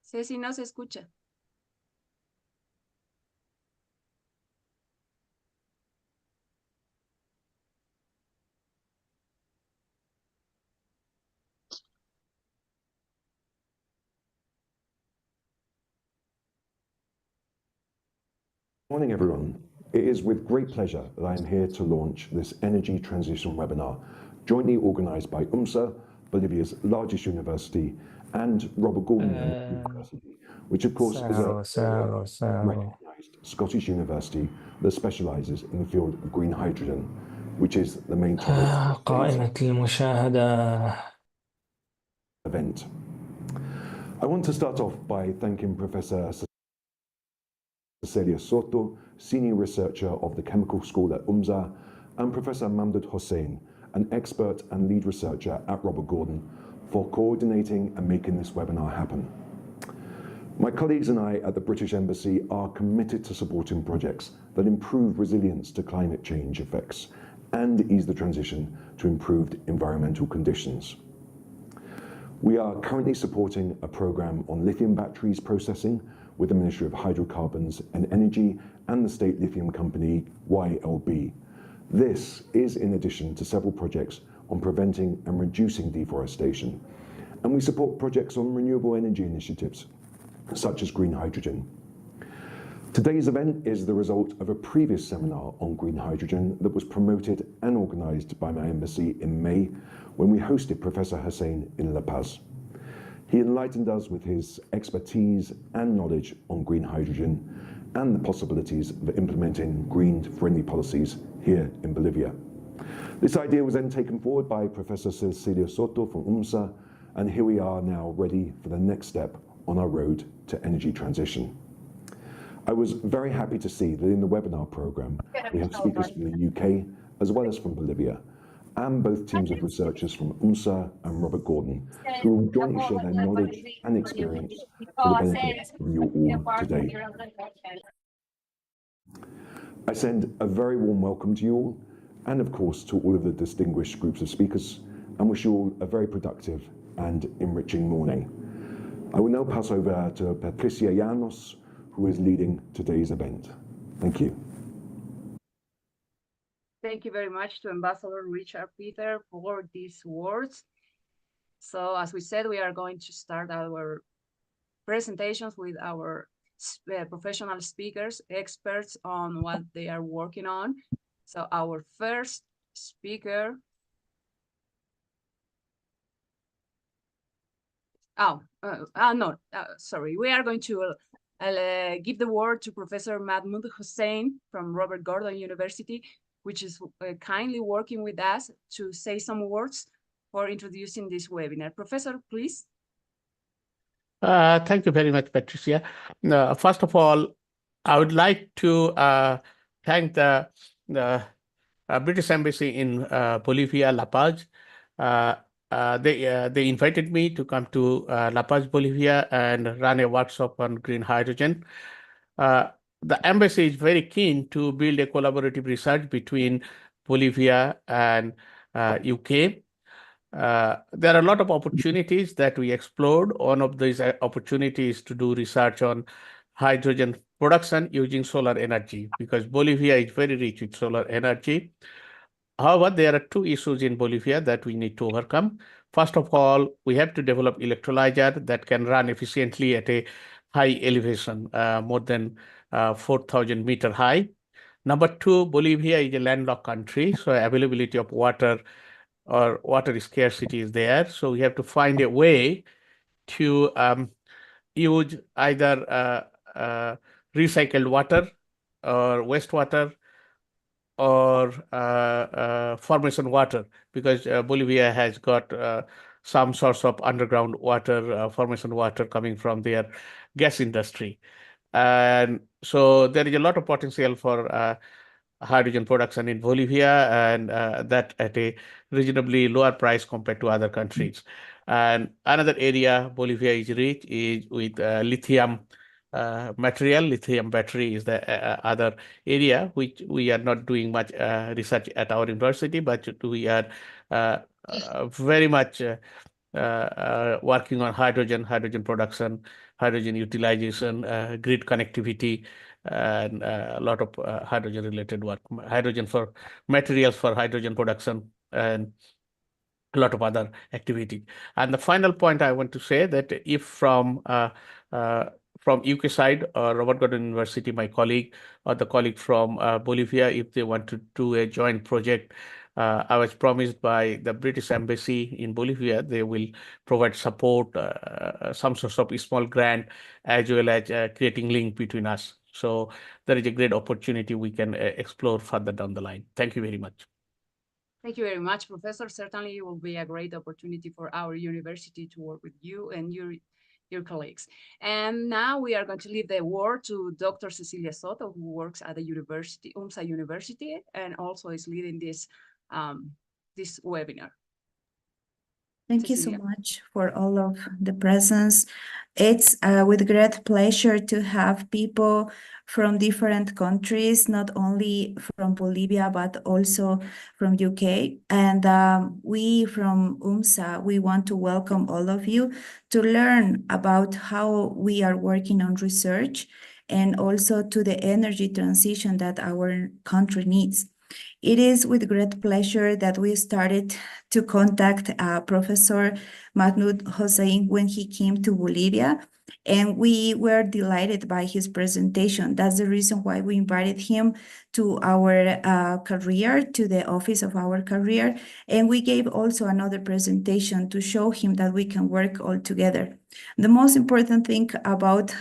Ceci no se escucha. Morning, everyone. It is with great pleasure that I am here to launch this energy transition webinar, jointly organized by UMSA, Bolivia's largest university, and Robert Gordon University, which of course is a recognized Scottish university that specializes in the field of green hydrogen, which is the main topic of قائمة المشاهدة. event. I want to start off by thanking Professor Cecilia Soto, Senior Researcher of the Chemical School at UMSA, and Professor Mamdud Hossain, an expert and lead researcher at Robert Gordon, for coordinating and making this webinar happen. My colleagues and I at the British Embassy are committed to supporting projects that improve resilience to climate change effects and ease the transition to improved environmental conditions. We are currently supporting a program on lithium batteries processing with the Ministry of Hydrocarbons and Energy and the state lithium company YLB. This is in addition to several projects on preventing and reducing deforestation, and we support projects on renewable energy initiatives, such as green hydrogen. Today's event is the result of a previous seminar on green hydrogen that was promoted and organized by my embassy in May when we hosted Professor Hossain in La Paz. He enlightened us with his expertise and knowledge on green hydrogen and the possibilities of implementing green-friendly policies here in Bolivia. This idea was then taken forward by Professor Cecilia Soto from UMSA, and here we are now ready for the next step on our road to energy transition. I was very happy to see that in the webinar program, we have speakers from the UK as well as from Bolivia, and both teams of researchers from UMSA and Robert Gordon, who will jointly share their knowledge and experience for the benefit of you all today. I send a very warm welcome to you all, and of course to all of the distinguished groups of speakers, and wish you all a very productive and enriching morning. I will now pass over to Patricia Llanos, who is leading today's event. Thank you. Thank you very much to Ambassador Richard Peter for these words. So as we said, we are going to start our presentations with our professional speakers, experts on what they are working on. So our first speaker. Sorry. We are going to give the word to Professor Mahmoud Hossain from Robert Gordon University, which is kindly working with us to say some words for introducing this webinar. Professor, please. Thank you very much, Patricia. First of all, I would like to thank the British Embassy in Bolivia, La Paz. They invited me to come to La Paz, Bolivia, and run a workshop on green hydrogen. The embassy is very keen to build a collaborative research between Bolivia and UK. There are a lot of opportunities that we explored. One of these opportunities to do research on hydrogen production using solar energy, because Bolivia is very rich with solar energy. However, there are two issues in Bolivia that we need to overcome. First of all, we have to develop electrolyzer that can run efficiently at a high elevation, more than 4,000 meter high. Number two, Bolivia is a landlocked country, so availability of water or water scarcity is there. So we have to find a way to use either recycled water or wastewater or formation water, because Bolivia has got some sorts of underground water, formation water coming from their gas industry. And so there is a lot of potential for hydrogen production in Bolivia, and that at a reasonably lower price compared to other countries. And another area Bolivia is rich is with lithium material. Lithium battery is the other area which we are not doing much research at our university, but we are very much working on hydrogen production, hydrogen utilization, grid connectivity, and a lot of hydrogen-related work, hydrogen for materials for hydrogen production, and a lot of other activity. And the final point I want to say that if from UK side, Robert Gordon University, my colleague, or the colleague from Bolivia, if they want to do a joint project, I was promised by the British Embassy in Bolivia, they will provide support, some sort of small grant, as well as creating link between us. So there is a great opportunity we can explore further down the line. Thank you very much. Thank you very much, Professor. Certainly, it will be a great opportunity for our university to work with you and your colleagues. And now we are going to leave the word to Dr. Cecilia Soto, who works at the university, UMSA University, and also is leading this this webinar. Thank you so Cecilia. much for all of the presence. It's with great pleasure to have people from different countries, not only from Bolivia, but also from UK. And we from UMSA, we want to welcome all of you to learn about how we are working on research and also to the energy transition that our country needs. It is with great pleasure that we started to contact Professor Mahmoud Hossein when he came to Bolivia, and we were delighted by his presentation. That's the reason why we invited him to our career, to the office of our career, and we gave also another presentation to show him that we can work all together. The most important thing about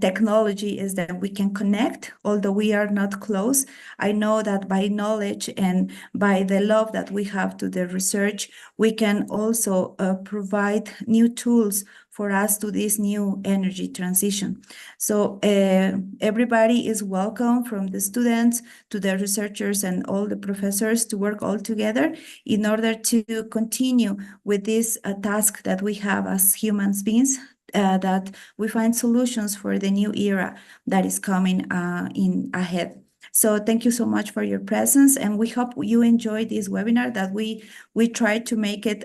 technology is that we can connect, although we are not close. I know that by knowledge and by the love that we have to the research, we can also provide new tools for us to this new energy transition. So everybody is welcome, from the students to the researchers and all the professors, to work all together in order to continue with this task that we have as human beings, that we find solutions for the new era that is coming in ahead. So thank you so much for your presence, and we hope you enjoyed this webinar, that we try to make it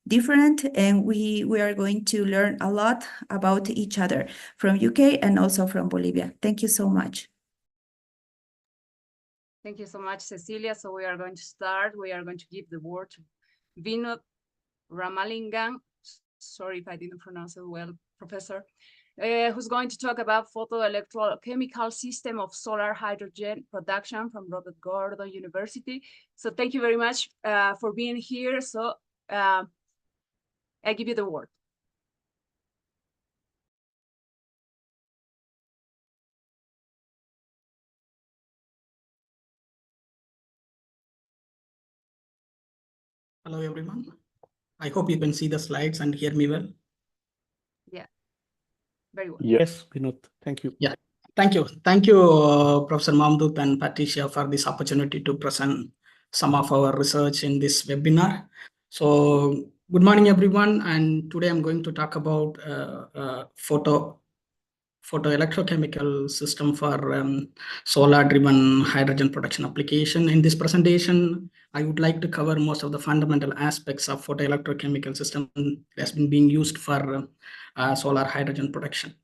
different, and we are going to learn a lot about each other from UK and also from Bolivia. Thank you so much. Thank you so much, Cecilia. So we are going to start. We are going to give the word to Vinod Ramalingam. Sorry if I didn't pronounce it well, Professor, who's going to talk about photoelectrochemical system of solar hydrogen production from Robert Gordon University. So thank you very much for being here. So I give you the word. Hello, everyone. I hope you can see the slides and hear me well. Yeah, very well. Yes, Vinod, thank you. Yeah, thank you. Thank you, Professor Mahmoud and Patricia, for this opportunity to present some of our research in this webinar. So good morning, everyone. And today I'm going to talk about photoelectrochemical system for solar-driven hydrogen production application. In this presentation, I would like to cover most of the fundamental aspects of photoelectrochemical system that has been being used for solar hydrogen production.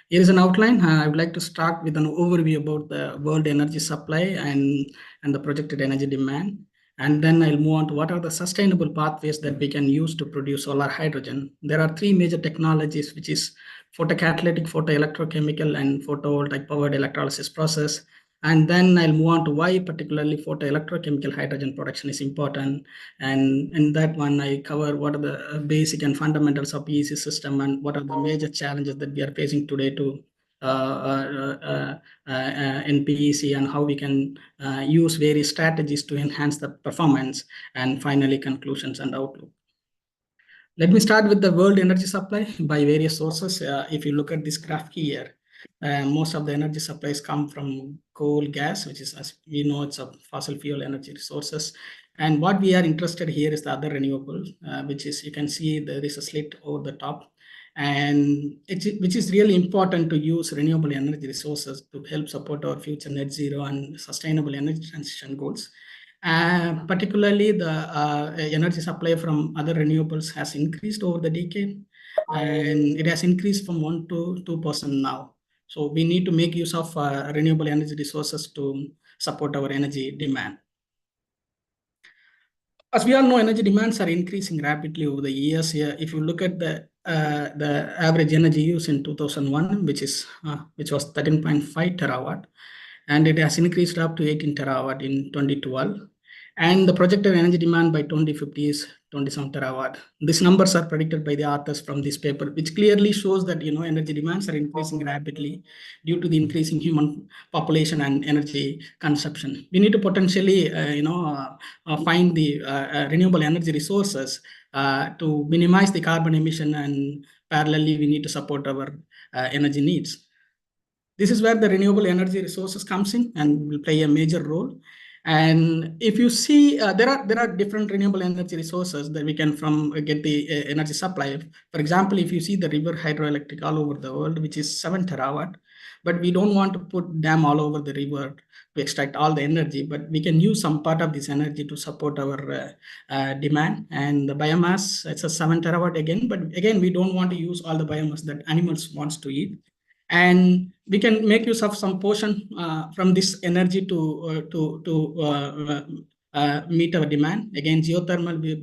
Here is an outline. I would like to start with an overview about the world energy supply and the projected energy demand. And then I'll move on to what are the sustainable pathways that we can use to produce solar hydrogen. There are three major technologies, which is photocatalytic, photoelectrochemical, and photovoltaic powered electrolysis process. And then I'll move on to why particularly photoelectrochemical hydrogen production is important. And in that one, I cover what are the basic and fundamentals of PEC system and what are the major challenges that we are facing today to in PEC, and how we can use various strategies to enhance the performance, and finally conclusions and outlook. Let me start with the world energy supply by various sources. If you look at this graph here, most of the energy supplies come from coal, gas, which is, as we know, it's a fossil fuel energy resources. And what we are interested here is the other renewable, which is, you can see there is a slit over the top. And which is really important to use renewable energy resources to help support our future net zero and sustainable energy transition goals. Particularly the energy supply from other renewables has increased over the decade, and it has increased from 1 to 2% now. So we need to make use of renewable energy resources to support our energy demand. As we all know, energy demands are increasing rapidly over the years. Here, if you look at the average energy use in 2001, which was 13.5 terawatt, and it has increased up to 18 terawatt in 2012. And the projected energy demand by 2050 is 27 terawatt. These numbers are predicted by the authors from this paper, which clearly shows that energy demands are increasing rapidly due to the increasing human population and energy consumption. We need to potentially, find the renewable energy resources to minimize the carbon emission, and parallelly, we need to support our energy needs. This is where the renewable energy resources comes in and will play a major role. And if you see, there are different renewable energy resources that we can get the energy supply. For example, if you see the river hydroelectric all over the world, which is 7 terawatt, but we don't want to put dam all over the river to extract all the energy, but we can use some part of this energy to support our demand. And the biomass, it's a 7 terawatt again, but again, we don't want to use all the biomass that animals wants to eat. And we can make use of some portion from this energy to meet our demand. Again, geothermal, we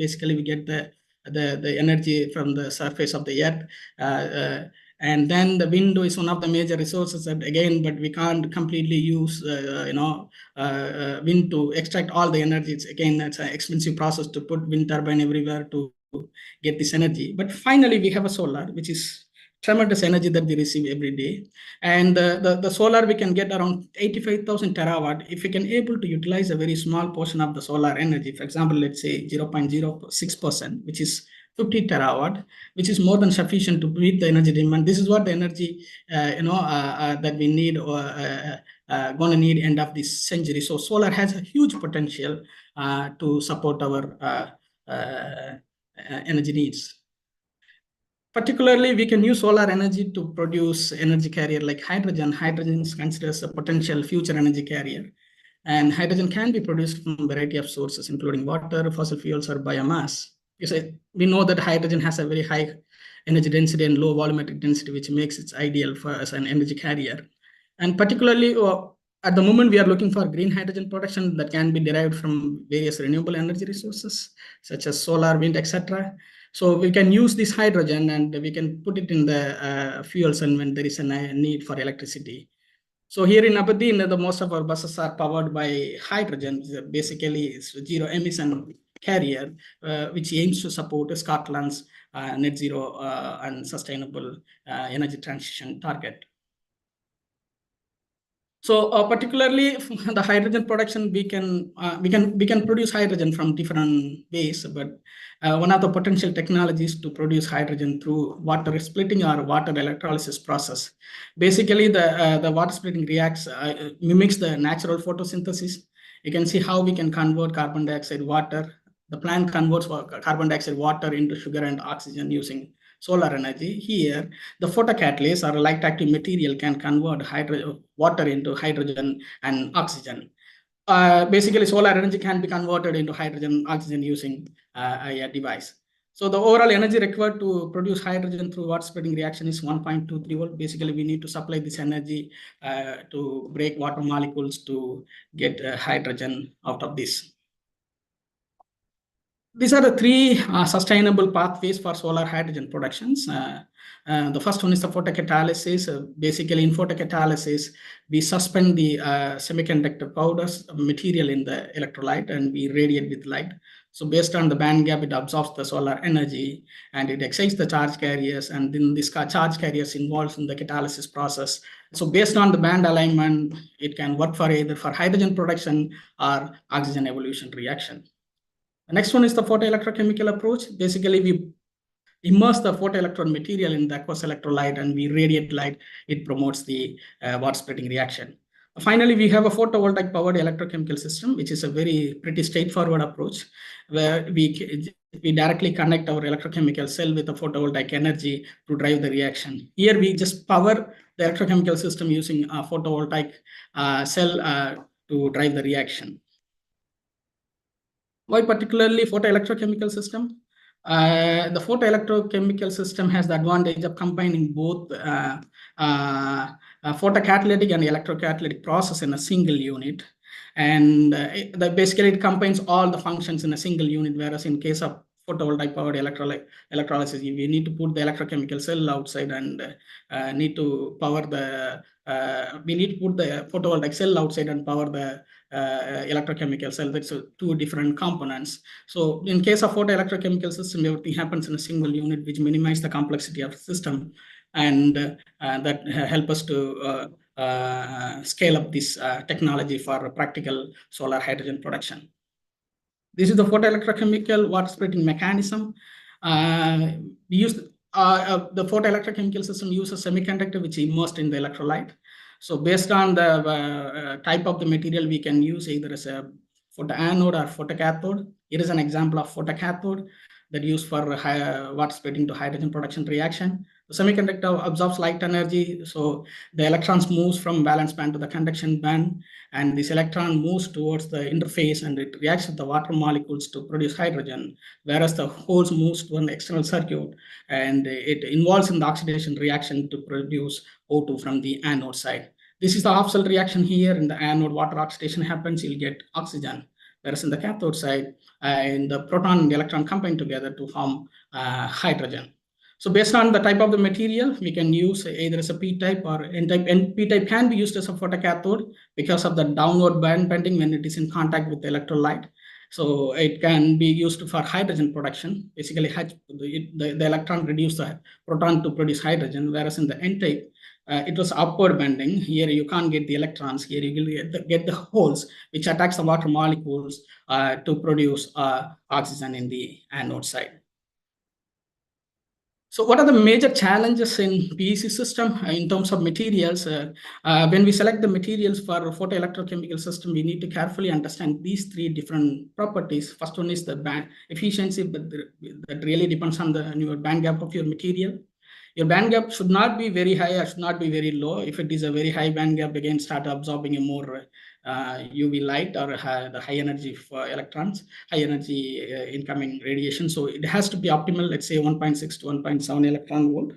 get the energy from the surface of the earth. And then the wind is one of the major resources that again, but we can't completely use wind to extract all the energy. It's an expensive process to put wind turbine everywhere to get this energy. But finally, we have a solar, which is tremendous energy that we receive every day. And the solar, we can get around 85,000 terawatt if we can able to utilize a very small portion of the solar energy. For example, let's say 0.06%, which is 50 terawatt, which is more than sufficient to meet the energy demand. This is what the energy that we need or gonna need end of this century. So solar has a huge potential to support our energy needs. Particularly, we can use solar energy to produce energy carrier like hydrogen. Hydrogen is considered as a potential future energy carrier. And hydrogen can be produced from a variety of sources, including water, fossil fuels, or biomass. We know that hydrogen has a very high energy density and low volumetric density, which makes it ideal as an energy carrier. And particularly, at the moment, we are looking for green hydrogen production that can be derived from various renewable energy resources, such as solar, wind, etc. So we can use this hydrogen and we can put it in the fuels and when there is a need for electricity. So here in Aberdeen, most of our buses are powered by hydrogen. Basically, it's a zero emission carrier, which aims to support Scotland's net zero and sustainable energy transition target. So particularly the hydrogen production, we can produce hydrogen from different ways, but one of the potential technologies to produce hydrogen through water splitting or water electrolysis process. Basically, the water splitting reacts mimics the natural photosynthesis. You can see how we can convert carbon dioxide water. The plant converts carbon dioxide water into sugar and oxygen using solar energy. Here, the photocatalyst or light active material can convert water into hydrogen and oxygen. Basically, solar energy can be converted into hydrogen, oxygen using a device. So the overall energy required to produce hydrogen through water splitting reaction is 1.23 volt. Basically, we need to supply this energy to break water molecules to get hydrogen out of this. These are the three sustainable pathways for solar hydrogen productions. The first one is the photocatalysis. Basically, in photocatalysis, we suspend the semiconductor powders material in the electrolyte and we radiate with light. So based on the band gap, it absorbs the solar energy and it excites the charge carriers, and then this charge carriers involved in the catalysis process. So based on the band alignment, it can work for either for hydrogen production or oxygen evolution reaction. The next one is the photoelectrochemical approach. Basically, we immerse the photoelectron material in the aqueous electrolyte and we radiate light. It promotes the water splitting reaction. Finally, we have a photovoltaic powered electrochemical system, which is a pretty straightforward approach where we directly connect our electrochemical cell with the photovoltaic energy to drive the reaction. Here, we just power the electrochemical system using a photovoltaic cell to drive the reaction. Why particularly photoelectrochemical system? The photoelectrochemical system has the advantage of combining both photocatalytic and electrocatalytic process in a single unit. And basically it combines all the functions in a single unit, whereas in case of photovoltaic powered electrolysis, we need to put the electrochemical cell outside and need to power the we need to put the photovoltaic cell outside and power the electrochemical cell. That's two different components. So in case of photoelectrochemical system, everything happens in a single unit, which minimize the complexity of the system, and that help us to scale up this technology for practical solar hydrogen production. This is the photoelectrochemical water splitting mechanism. We use the photoelectrochemical system uses semiconductor which is immersed in the electrolyte. So based on the type of the material, we can use either as a photoanode or photocathode. Here is an example of photocathode that used for water splitting to hydrogen production reaction. The semiconductor absorbs light energy, so the electrons moves from valence band to the conduction band, and this electron moves towards the interface and it reacts with the water molecules to produce hydrogen, whereas the holes moves to an external circuit and it involves in the oxidation reaction to produce O2 from the anode side. This is the off-cell reaction here. In the anode, water oxidation happens, you'll get oxygen. Whereas in the cathode side, and the proton and the electron combine together to form hydrogen. So based on the type of the material, we can use either as a P-type or N-type. And P-type can be used as a photocathode because of the downward band bending when it is in contact with the electrolyte. So it can be used for hydrogen production. Basically, the electron reduces the proton to produce hydrogen, whereas in the N-type, it was upward bending. Here you can't get the electrons. Here you will get the holes, which attacks the water molecules to produce oxygen in the anode side. So what are the major challenges in PEC system in terms of materials? When we select the materials for photoelectrochemical system, we need to carefully understand these three different properties. First one is the band efficiency, but that really depends on your band gap of your material. Your band gap should not be very high or should not be very low. If it is a very high band gap, again, start absorbing a more UV light or the high energy for electrons, high energy incoming radiation. So it has to be optimal, let's say 1.6 to 1.7 electron volt,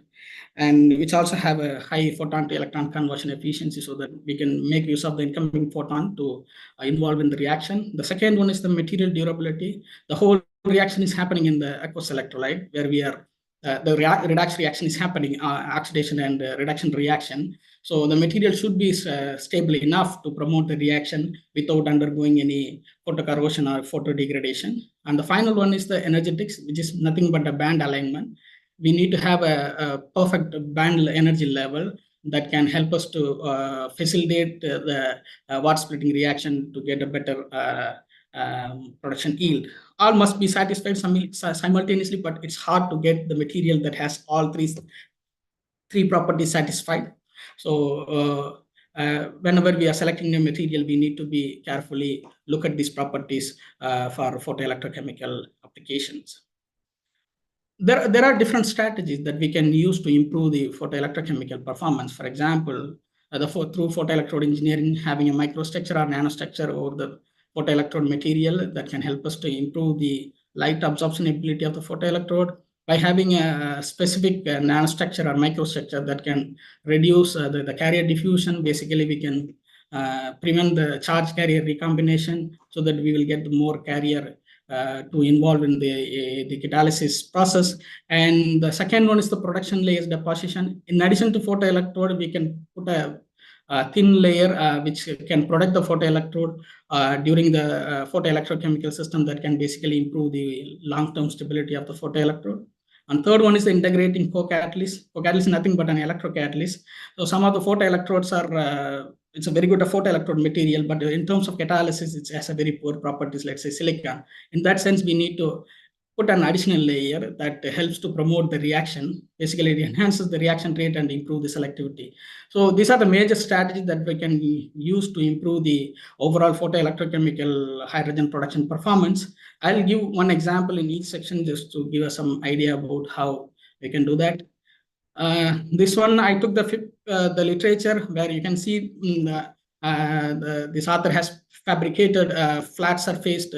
and which also have a high photon to electron conversion efficiency so that we can make use of the incoming photon to involve in the reaction. The second one is the material durability. The whole reaction is happening in the aqueous electrolyte where we are the redox reaction is happening, oxidation and reduction reaction. So the material should be stable enough to promote the reaction without undergoing any photocorrosion or photodegradation. And the final one is the energetics, which is nothing but a band alignment. We need to have a perfect band energy level that can help us to facilitate the water splitting reaction to get a better production yield. All must be satisfied simultaneously, but it's hard to get the material that has all three properties satisfied. So whenever we are selecting a material, we need to be carefully look at these properties for photoelectrochemical applications. There are different strategies that we can use to improve the photoelectrochemical performance. For example, through photoelectrode engineering, having a microstructure or nanostructure over the photoelectrode material that can help us to improve the light absorption ability of the photoelectrode by having a specific nanostructure or microstructure that can reduce the carrier diffusion. Basically, we can prevent the charge carrier recombination so that we will get more carrier to involve in the catalysis process. And the second one is the production layers deposition. In addition to photoelectrode, we can put a thin layer which can protect the photoelectrode during the photoelectrochemical system that can basically improve the long-term stability of the photoelectrode. And third one is the integrating co-catalyst. Co-catalyst is nothing but an electrocatalyst. So some of the photoelectrodes are, it's a very good photoelectrode material, but in terms of catalysis, it has a very poor properties, let's say silicon. In that sense, we need to put an additional layer that helps to promote the reaction. Basically, it enhances the reaction rate and improve the selectivity. So these are the major strategies that we can use to improve the overall photoelectrochemical hydrogen production performance. I'll give one example in each section just to give us some idea about how we can do that. This one, I took the literature where you can see this author has fabricated flat surfaced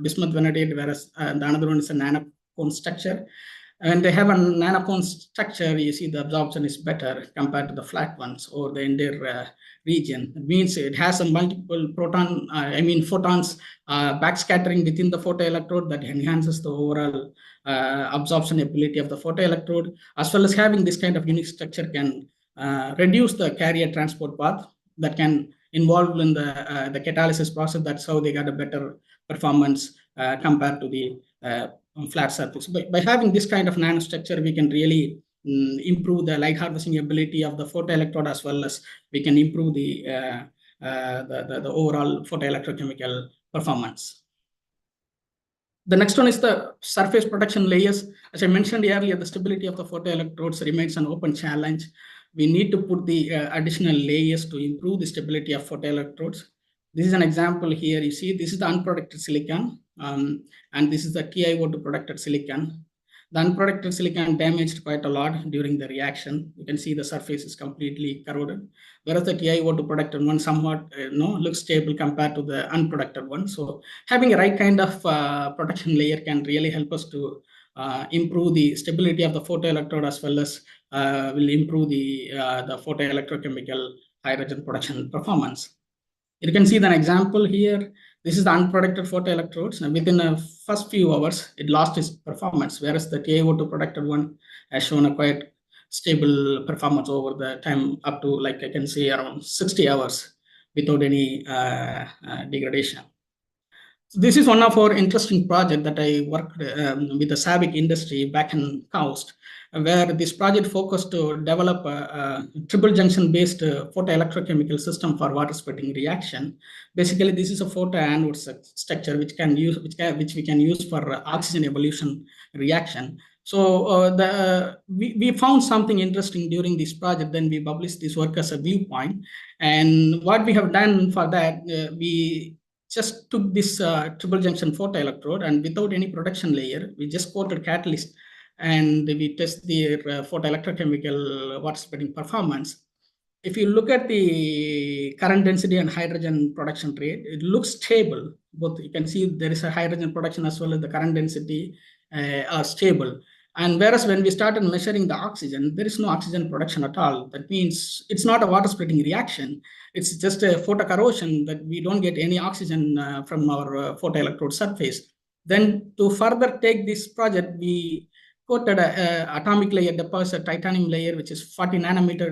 bismuth vanadate, whereas the another one is a nanocone structure. And they have a nanocone structure, you see the absorption is better compared to the flat ones or the entire region. It means it has a multiple photons backscattering within the photoelectrode that enhances the overall absorption ability of the photoelectrode, as well as having this kind of unique structure can reduce the carrier transport path that can involve in the catalysis process. That's how they got a better performance compared to the flat surface. By having this kind of nanostructure, we can really improve the light harvesting ability of the photoelectrode, as well as we can improve the overall photoelectrochemical performance. The next one is the surface protection layers. As I mentioned earlier, the stability of the photoelectrodes remains an open challenge. We need to put the additional layers to improve the stability of photoelectrodes. This is an example here. You see, this is the unprotected silicon, and this is the TiO2 protected silicon. The unprotected silicon damaged quite a lot during the reaction. You can see the surface is completely corroded, whereas the TiO2 protected one somewhat looks stable compared to the unprotected one. So having a right kind of protection layer can really help us to improve the stability of the photoelectrode, as well as will improve the photoelectrochemical hydrogen production performance. You can see the example here. This is the unprotected photoelectrodes, and within the first few hours, it lost its performance, whereas the TiO2 protected one has shown a quite stable performance over the time up to, like I can say, around 60 hours without any degradation. So this is one of our interesting project that I worked with the SABIC industry back in KAUST, where this project focused to develop a triple junction based photoelectrochemical system for water splitting reaction. Basically, this is a photoanode structure which we can use for oxygen evolution reaction. So we found something interesting during this project. Then we published this work as a viewpoint, and what we have done for that, we just took this triple junction photoelectrode, and without any protection layer, we just coated catalyst, and we test the photoelectrochemical water splitting performance. If you look at the current density and hydrogen production rate, it looks stable. Both you can see there is a hydrogen production as well as the current density are stable. And whereas when we started measuring the oxygen, there is no oxygen production at all. That means it's not a water splitting reaction. It's just a photocorrosion that we don't get any oxygen from our photoelectrode surface. Then to further take this project, we coated an atomic layer deposit, titanium layer, which is 40 nanometer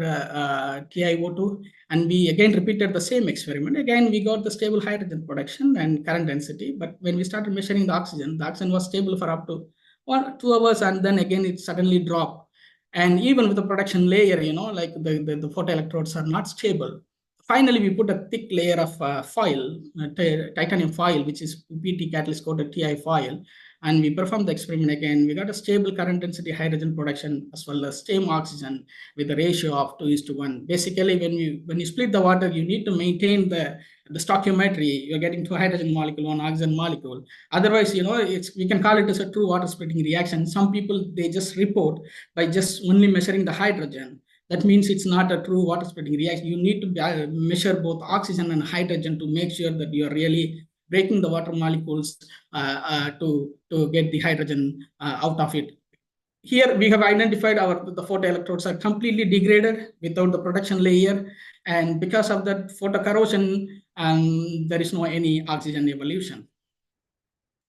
TiO2. And we again repeated the same experiment. Again, we got the stable hydrogen production and current density. But when we started measuring the oxygen was stable for up to 1 or 2 hours, and then again it suddenly dropped. And even with the production layer, like the photoelectrodes are not stable. Finally, we put a thick layer of foil, titanium foil, which is PT catalyst coated Ti foil, and we performed the experiment again. We got a stable current density hydrogen production as well as same oxygen with a ratio of 2:1. Basically, when you split the water, you need to maintain the stoichiometry. You're getting 2 hydrogen molecule, 1 oxygen molecule. Otherwise, we can call it as a true water splitting reaction. Some people, they just report by just only measuring the hydrogen. That means it's not a true water splitting reaction. You need to measure both oxygen and hydrogen to make sure that you're really breaking the water molecules to get the hydrogen out of it. Here we have identified the photoelectrodes are completely degraded without the protection layer, and because of that photocorrosion, there is no any oxygen evolution.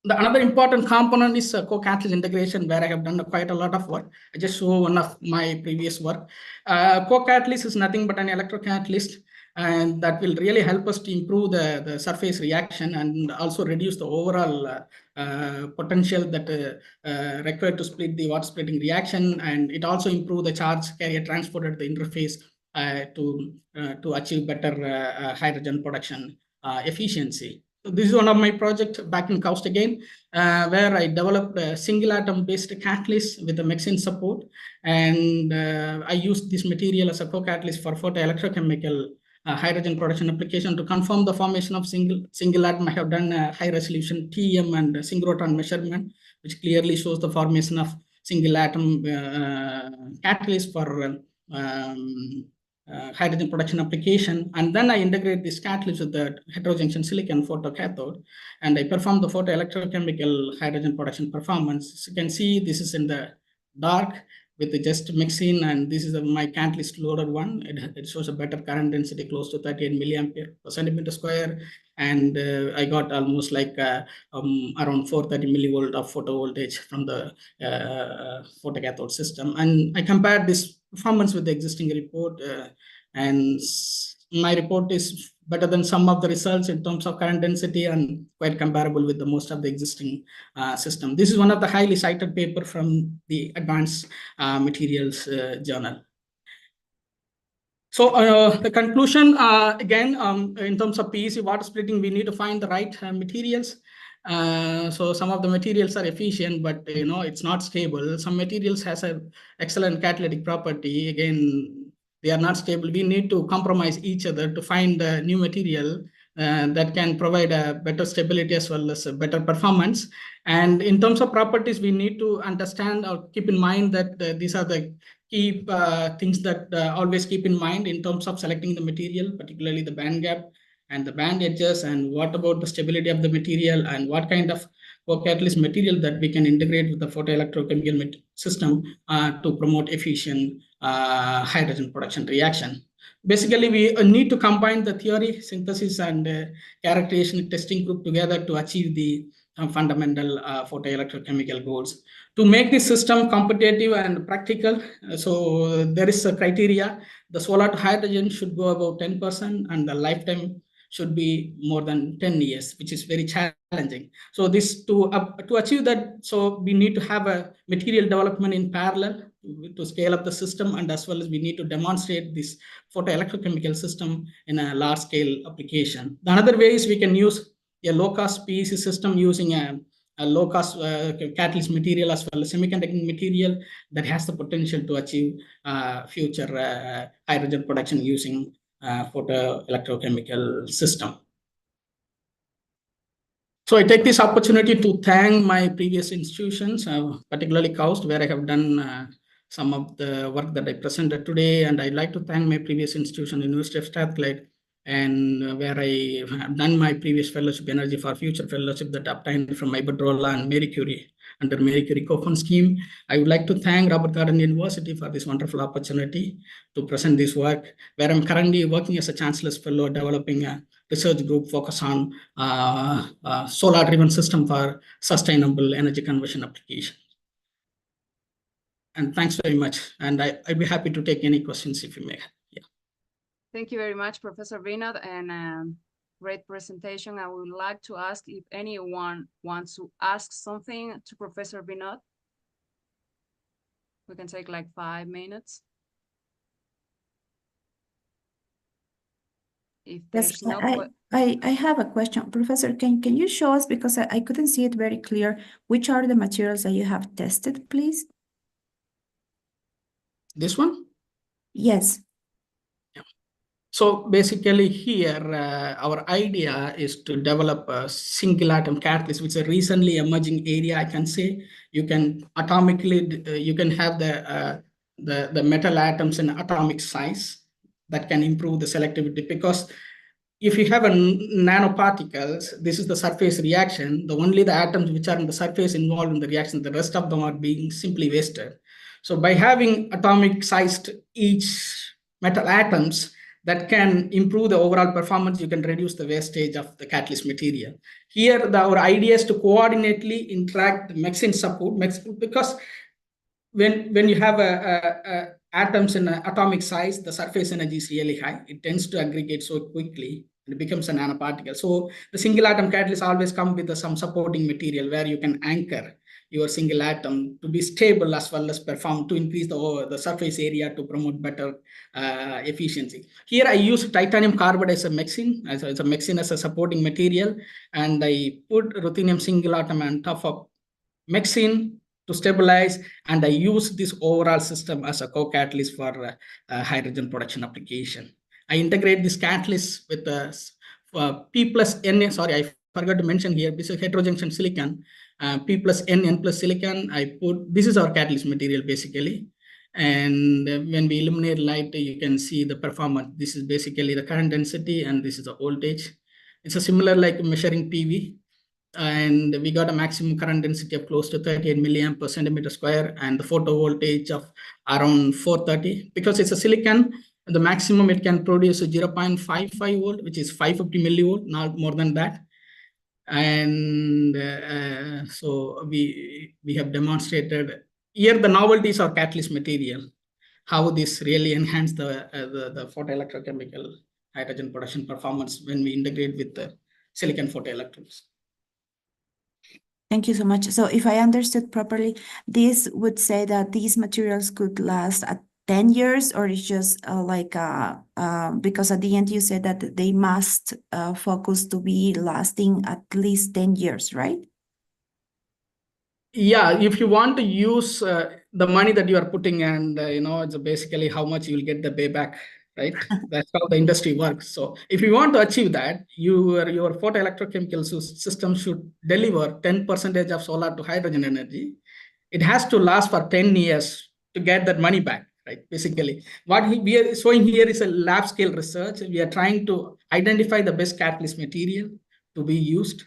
Another important component is co-catalyst integration, where I have done quite a lot of work. I just show one of my previous work. Co-catalyst is nothing but an electrocatalyst, and that will really help us to improve the surface reaction and also reduce the overall potential that required to split the water splitting reaction, and it also improve the charge carrier transport at the interface to achieve better hydrogen production efficiency. So this is one of my projects back in KAUST again, where I developed a single atom based catalyst with the MXene support, and I used this material as a co-catalyst for photoelectrochemical hydrogen production application to confirm the formation of single atom. I have done a high resolution TEM and synchrotron measurement, which clearly shows the formation of single atom catalyst for hydrogen production application. And then I integrate this catalyst with the heterojunction silicon photocathode, and I perform the photoelectrochemical hydrogen production performance. As you can see, this is in the dark with the just mixing, and this is my catalyst loaded one. It shows a better current density close to 38 milliampere per centimeter square. And I got almost like around 430 millivolt of photo voltage from the photocathode system. And I compared this performance with the existing report, and my report is better than some of the results in terms of current density and quite comparable with the most of the existing system. This is one of the highly cited paper from the Advanced Materials Journal. So the conclusion, again, in terms of PEC water splitting, we need to find the right materials. So some of the materials are efficient, but it's not stable. Some materials has an excellent catalytic property. Again, they are not stable. We need to compromise each other to find a new material that can provide a better stability as well as a better performance. And in terms of properties, we need to understand or keep in mind that these are the key things that always keep in mind in terms of selecting the material, particularly the band gap and the band edges, and what about the stability of the material, and what kind of co-catalyst material that we can integrate with the photoelectrochemical system to promote efficient hydrogen production reaction. Basically, we need to combine the theory, synthesis, and characterization testing group together to achieve the fundamental photoelectrochemical goals. To make this system competitive and practical, so there is a criteria. The solar to hydrogen should go about 10%, and the lifetime should be more than 10 years, which is very challenging. So this to achieve that, so we need to have a material development in parallel to scale up the system, and as well as we need to demonstrate this photoelectrochemical system in a large scale application. The another way is we can use a low-cost PEC system using a low-cost catalyst material as well as semiconducting material that has the potential to achieve future hydrogen production using photoelectrochemical system. So I take this opportunity to thank my previous institutions, particularly KAUST, where I have done some of the work that I presented today. And I'd like to thank my previous institution, University of Strathclyde, and where I have done my previous fellowship, Energy for Future fellowship, that obtained from Iberdrola and Marie Curie under Marie Curie Co-Fund scheme. I would like to thank Robert Gordon University for this wonderful opportunity to present this work, where I'm currently working as a Chancellor's Fellow, developing a research group focused on solar-driven system for sustainable energy conversion application. And thanks very much. And I'd be happy to take any questions if you may. Yeah. Thank you very much, Professor Vinod, and great presentation. I would like to ask if anyone wants to ask something to Professor Vinod. We can take like 5 minutes. If Yes, there's no I have a question. Professor, can you show us, because I couldn't see it very clear, which are the materials that you have tested, please? This one? Yes. So basically here, our idea is to develop a single atom catalyst, which is a recently emerging area. I can say you can atomically, you can have the metal atoms in atomic size that can improve the selectivity, because if you have a nanoparticles, this is the surface reaction, only the atoms which are in the surface involved in the reaction, the rest of them are being simply wasted. So by having atomic sized each metal atoms, that can improve the overall performance, you can reduce the wastage of the catalyst material. Here, our idea is to coordinately interact the Mexin support, because when you have atoms in atomic size, the surface energy is really high. It tends to aggregate so quickly, and it becomes a nanoparticle. So the single atom catalyst always comes with some supporting material where you can anchor your single atom to be stable as well as perform to increase the surface area to promote better efficiency. Here I use titanium carbide as a Mexin, as a Mexin as a supporting material, and I put ruthenium single atom on top of Mexin to stabilize, and I use this overall system as a co-catalyst for hydrogen production application. I integrate this catalyst with P plus N, sorry, I forgot to mention here, this is heterojunction silicon, P plus N, N plus silicon. I put, this is our catalyst material basically. And when we illuminate light, you can see the performance. This is basically the current density, and this is the voltage. It's a similar like measuring PV. And we got a maximum current density of close to 38 milliamp per centimeter square, and the photo voltage of around 430. Because it's a silicon, the maximum it can produce 0.55 volt, which is 550 millivolt, not more than that. And so we have demonstrated here the novelties of catalyst material, how this really enhance the photoelectrochemical hydrogen production performance when we integrate with the silicon photoelectrodes. Thank you so much. So if I understood properly, this would say that these materials could last 10 years, or it's just because at the end you said that they must focus to be lasting at least 10 years, right? Yeah, if you want to use the money that you are putting, and it's basically how much you will get the payback, right? That's how the industry works. So if you want to achieve that, your photoelectrochemical system should deliver 10% of solar to hydrogen energy. It has to last for 10 years to get that money back, right? Basically, what we are showing here is a lab scale research. We are trying to identify the best catalyst material to be used.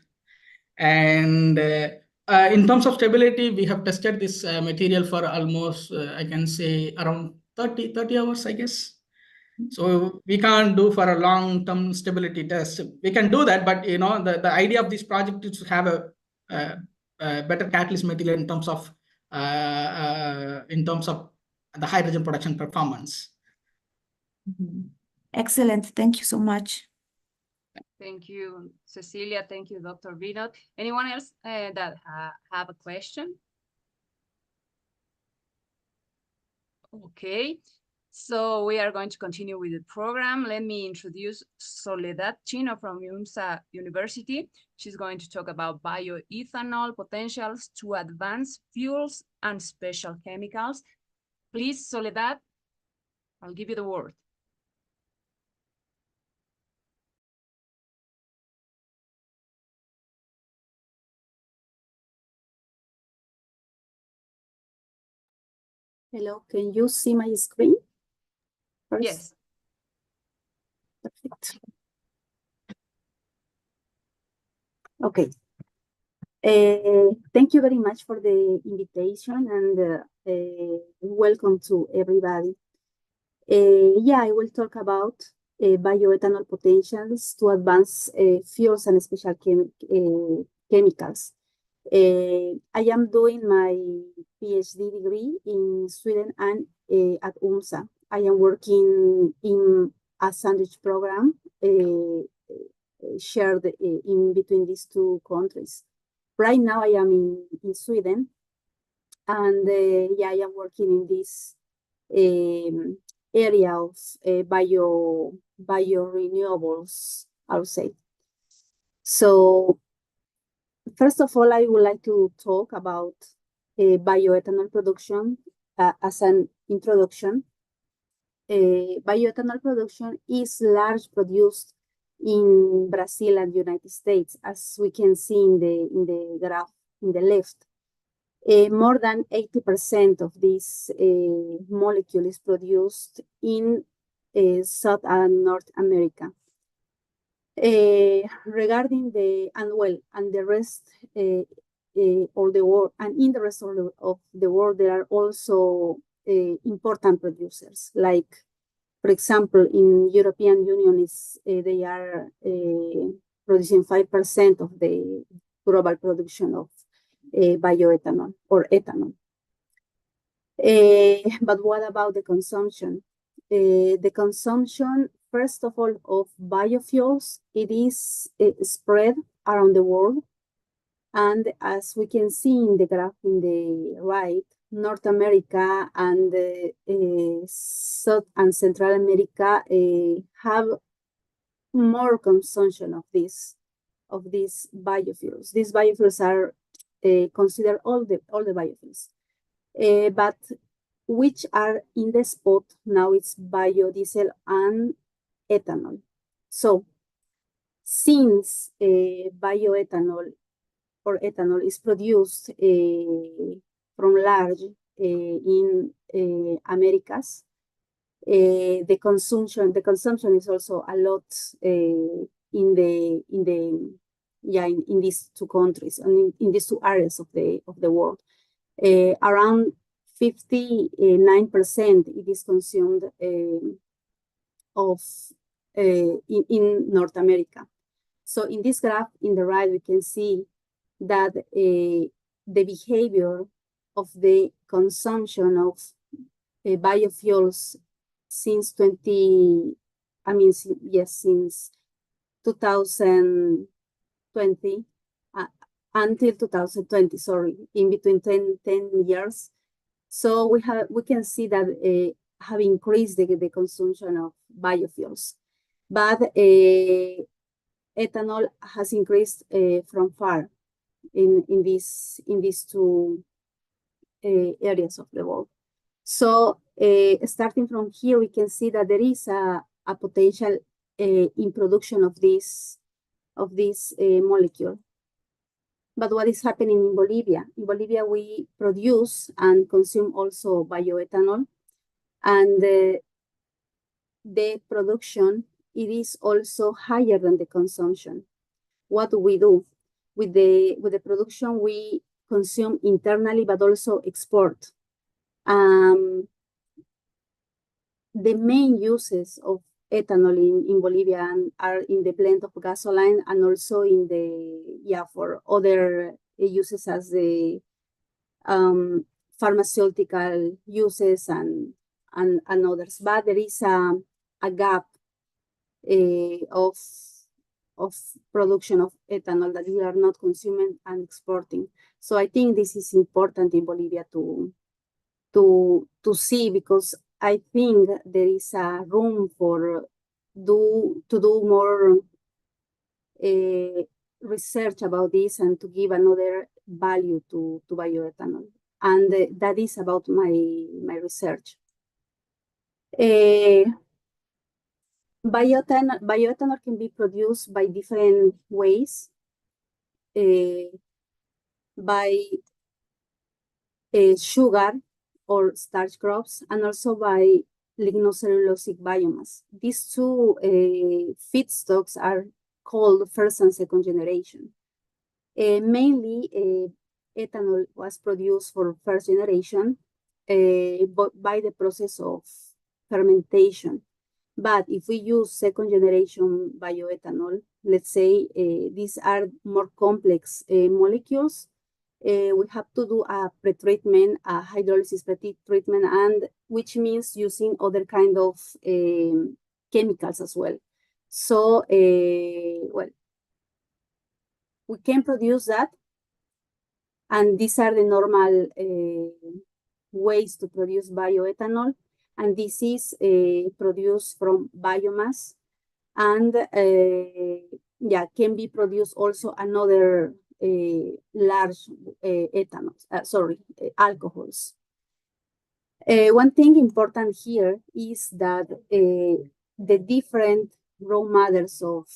And in terms of stability, we have tested this material for almost, I can say, around 30 hours, I guess. So we can't do for a long-term stability test. We can do that, but the idea of this project is to have a better catalyst material in terms of the hydrogen production performance. Excellent. Thank you so much. Thank you, Cecilia. Thank you, Dr. Vinod. Anyone else that have a question? Okay, so we are going to continue with the program. Let me introduce Soledad Chino from UMSA University. She's going to talk about bioethanol potentials to advance fuels and special chemicals. Please, Soledad, I'll give you the word. Hello, can you see my screen first? Yes. Perfect. Okay. Thank you very much for the invitation, and welcome to everybody. Yeah, I will talk about bioethanol potentials to advance fuels and special chemicals. I am doing my PhD degree in Sweden and at UMSA. I am working in a sandwich program shared in between these two countries. Right now I am in Sweden, and yeah, I am working in this area of biorenewables, I would say. So first of all, I would like to talk about bioethanol production as an introduction. Bioethanol production is largely produced in Brazil and the United States, as we can see in the graph in the left. More than 80% of this molecule is produced in South and North America. Regarding the rest of the world, and in the rest of the world, there are also important producers. Like, for example, in European Union, they are producing 5% of the global production of bioethanol or ethanol. But what about the consumption? The consumption, first of all, of biofuels, it is spread around the world. And as we can see in the graph in the right, North America and South and Central America have more consumption of these biofuels. These biofuels are considered all the biofuels, but which are in the spot now, it's biodiesel and ethanol. So since bioethanol or ethanol is produced from large in Americas. The consumption is also a lot in these two countries and in these two areas of the world. Around 59% it is consumed in North America. So in this graph in the right, we can see that the behavior of the consumption of biofuels since 2020, until 2020, sorry, in between 10 years. So we can see that have increased the consumption of biofuels, but ethanol has increased from far in these two areas of the world. So starting from here, we can see that there is a potential in production of this molecule. But what is happening in Bolivia? In Bolivia, we produce and consume also bioethanol, and the production, it is also higher than the consumption. What do we do? With the production, we consume internally, but also export. The main uses of ethanol in Bolivia are in the blend of gasoline and also in for other uses as the pharmaceutical uses and others. But there is a gap of production of ethanol that we are not consuming and exporting. So I think this is important in Bolivia to see, because I think there is a room to do more research about this and to give another value to bioethanol. And that is about my research. Bioethanol can be produced by different ways, by sugar or starch crops, and also by lignocellulosic biomass. These two feedstocks are called first and second generation. Mainly, ethanol was produced for first generation by the process of fermentation. But if we use second generation bioethanol, let's say these are more complex molecules, we have to do a pretreatment, a hydrolysis pretreatment, and which means using other kind of chemicals as well. So, well, we can produce that, and these are the normal ways to produce bioethanol, and this is produced from biomass, and can be produced also another large alcohols. One thing important here is that the different raw matters of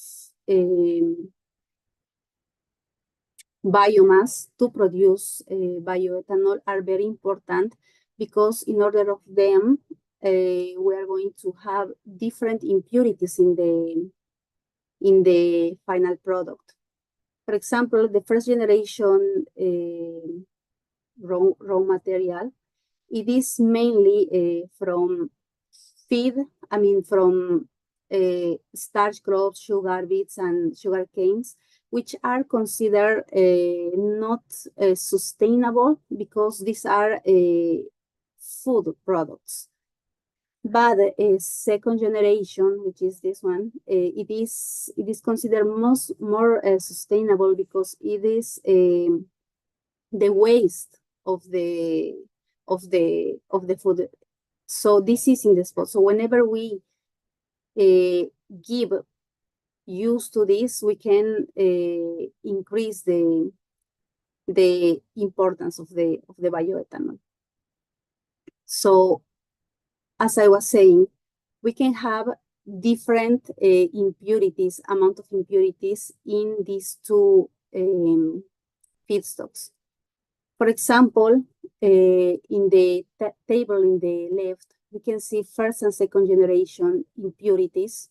biomass to produce bioethanol are very important, because in order of them, we are going to have different impurities in the final product. For example, the first generation raw material, it is mainly from starch crops, sugar beets, and sugar canes, which are considered not sustainable, because these are food products. But second generation, which is this one, it is considered more sustainable, because it is the waste of the food. So this is in the spot. So whenever we give use to this, we can increase the importance of the bioethanol. So, as I was saying, we can have different impurities, amount of impurities in these two feedstocks. For example, in the table in the left, we can see first and second generation impurities.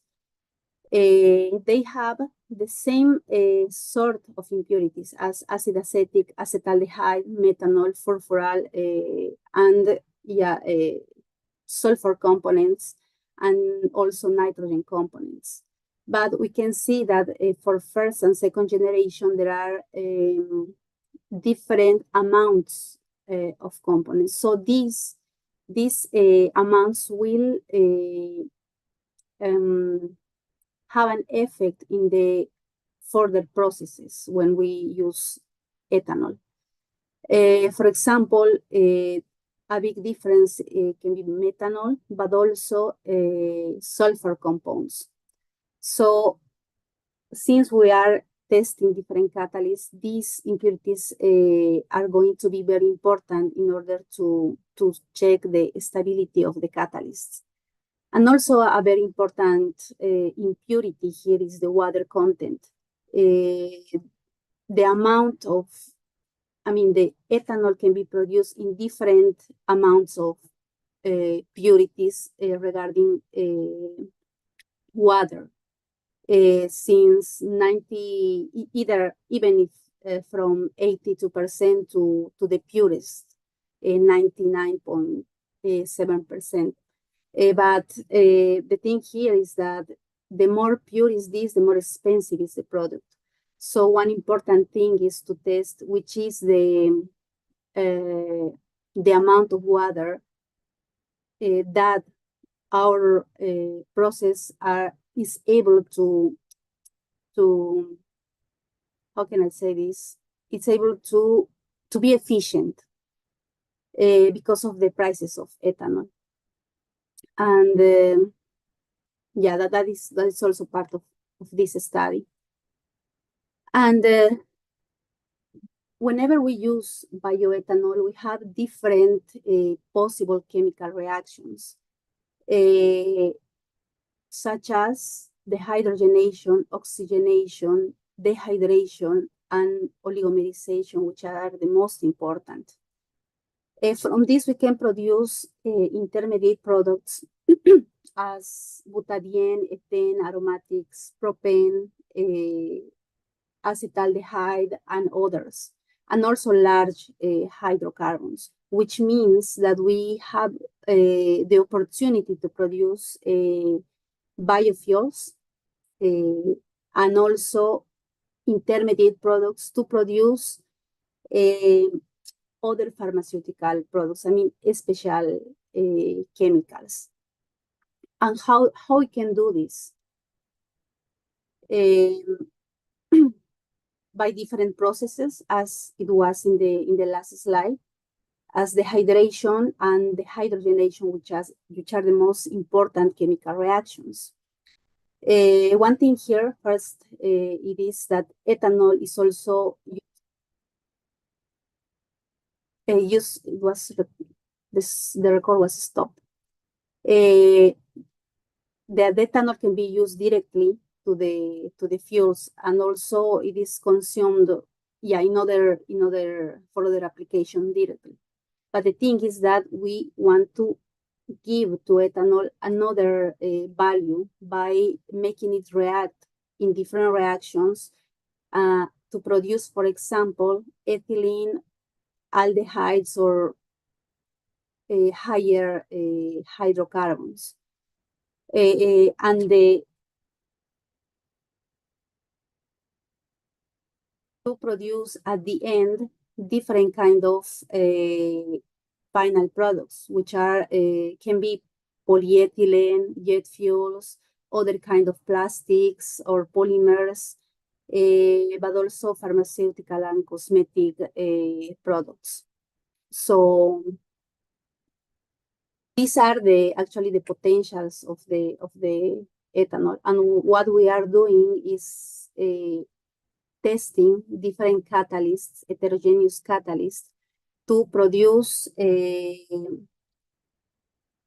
They have the same sort of impurities as acid acetic, acetaldehyde, methanol, furfural, and sulfur components, and also nitrogen components. But we can see that for first and second generation, there are different amounts of components. So these amounts will have an effect in the further processes when we use ethanol. For example, a big difference can be methanol, but also sulfur compounds. So since we are testing different catalysts, these impurities are going to be very important in order to check the stability of the catalysts. And also a very important impurity here is the water content. The amount of, the ethanol can be produced in different amounts of purities regarding water. Since 90, even if from 82% to the purest, 99.7%. But the thing here is that the more pure is this, the more expensive is the product. So one important thing is to test which is the amount of water that our process is able to, how can I say this? It's able to be efficient because of the prices of ethanol. And that is also part of this study. And whenever we use bioethanol, we have different possible chemical reactions, such as the hydrogenation, oxygenation, dehydration, and oligomerization, which are the most important. From this, we can produce intermediate products as butadiene, ethane, aromatics, propane, acetaldehyde, and others, and also large hydrocarbons, which means that we have the opportunity to produce biofuels and also intermediate products to produce other pharmaceutical products, special chemicals. And how we can do this? By different processes, as it was in the last slide, as the hydration and the hydrogenation, which are the most important chemical reactions. One thing here, first, it is that ethanol is also used. The record was stopped. The ethanol can be used directly to the fuels, and also it is consumed, in other for other application directly. But the thing is that we want to give to ethanol another value by making it react in different reactions to produce, for example, ethylene, aldehydes, or higher hydrocarbons. And to produce at the end different kind of final products, which are can be polyethylene, jet fuels, other kind of plastics or polymers, but also pharmaceutical and cosmetic products. So these are actually the potentials of the ethanol, and what we are doing is testing different catalysts, heterogeneous catalysts, to produce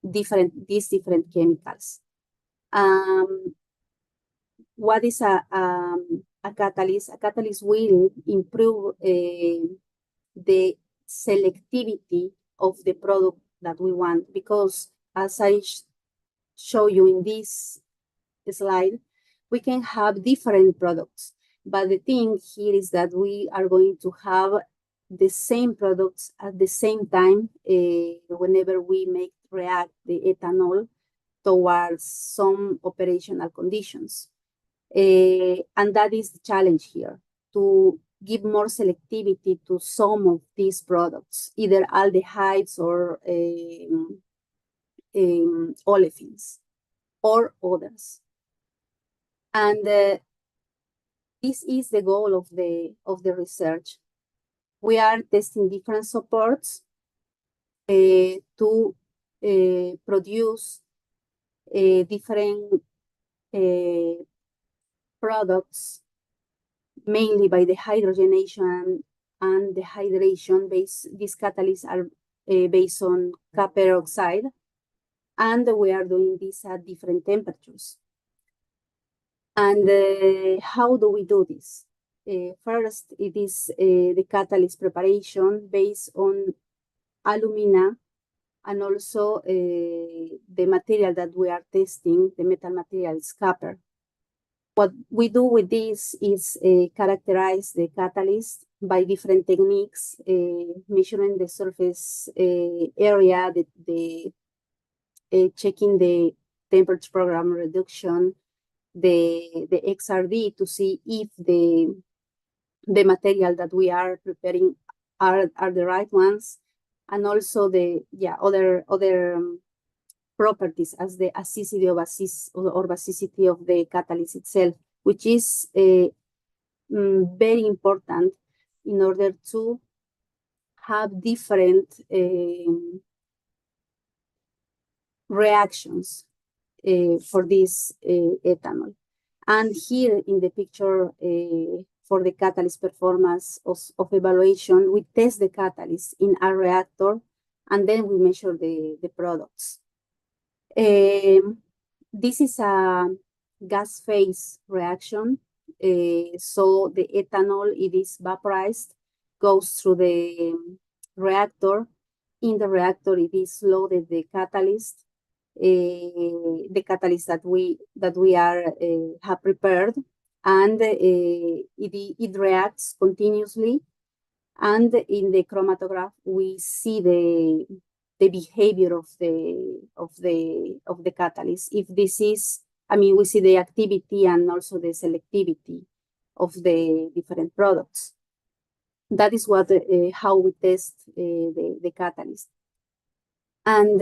these different chemicals. What is a catalyst? A catalyst will improve the selectivity of the product that we want, because as I show you in this slide, we can have different products. But the thing here is that we are going to have the same products at the same time whenever we react the ethanol towards some operational conditions. And that is the challenge here, to give more selectivity to some of these products, either aldehydes or olefins or others. And this is the goal of the research. We are testing different supports to produce different products, mainly by the hydrogenation and the hydration base. These catalysts are based on copper oxide, and we are doing this at different temperatures. And how do we do this? First, it is the catalyst preparation based on alumina, and also the material that we are testing, the metal material is copper. What we do with this is characterize the catalyst by different techniques, measuring the surface area, checking the temperature program reduction, the XRD, to see if the material that we are preparing are the right ones, and also the other properties, as the acidity or basicity of the catalyst itself, which is very important in order to have different reactions for this ethanol. And here in the picture, for the catalyst performance of evaluation, we test the catalyst in our reactor, and then we measure the products. This is a gas phase reaction. So the ethanol, it is vaporized, goes through the reactor. In the reactor, it is loaded the catalyst, that we have prepared, and it reacts continuously. And in the chromatograph, we see the behavior of the catalyst. If this is, we see the activity and also the selectivity of the different products. That is what how we test the catalyst. And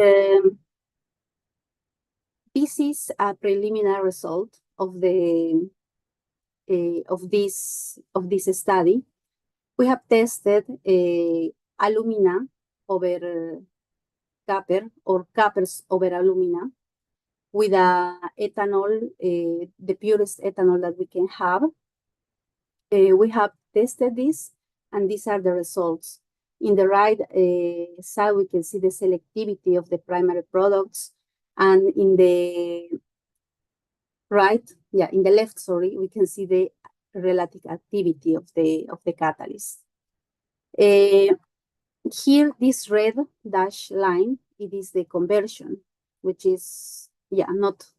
this is a preliminary result of this study. We have tested alumina over copper, or coppers over alumina, with ethanol, the purest ethanol that we can have. We have tested this, and these are the results. In the right side, we can see the selectivity of the primary products, and in the left, we can see the relative activity of the catalyst. Here, this red dashed line, it is the conversion, which is not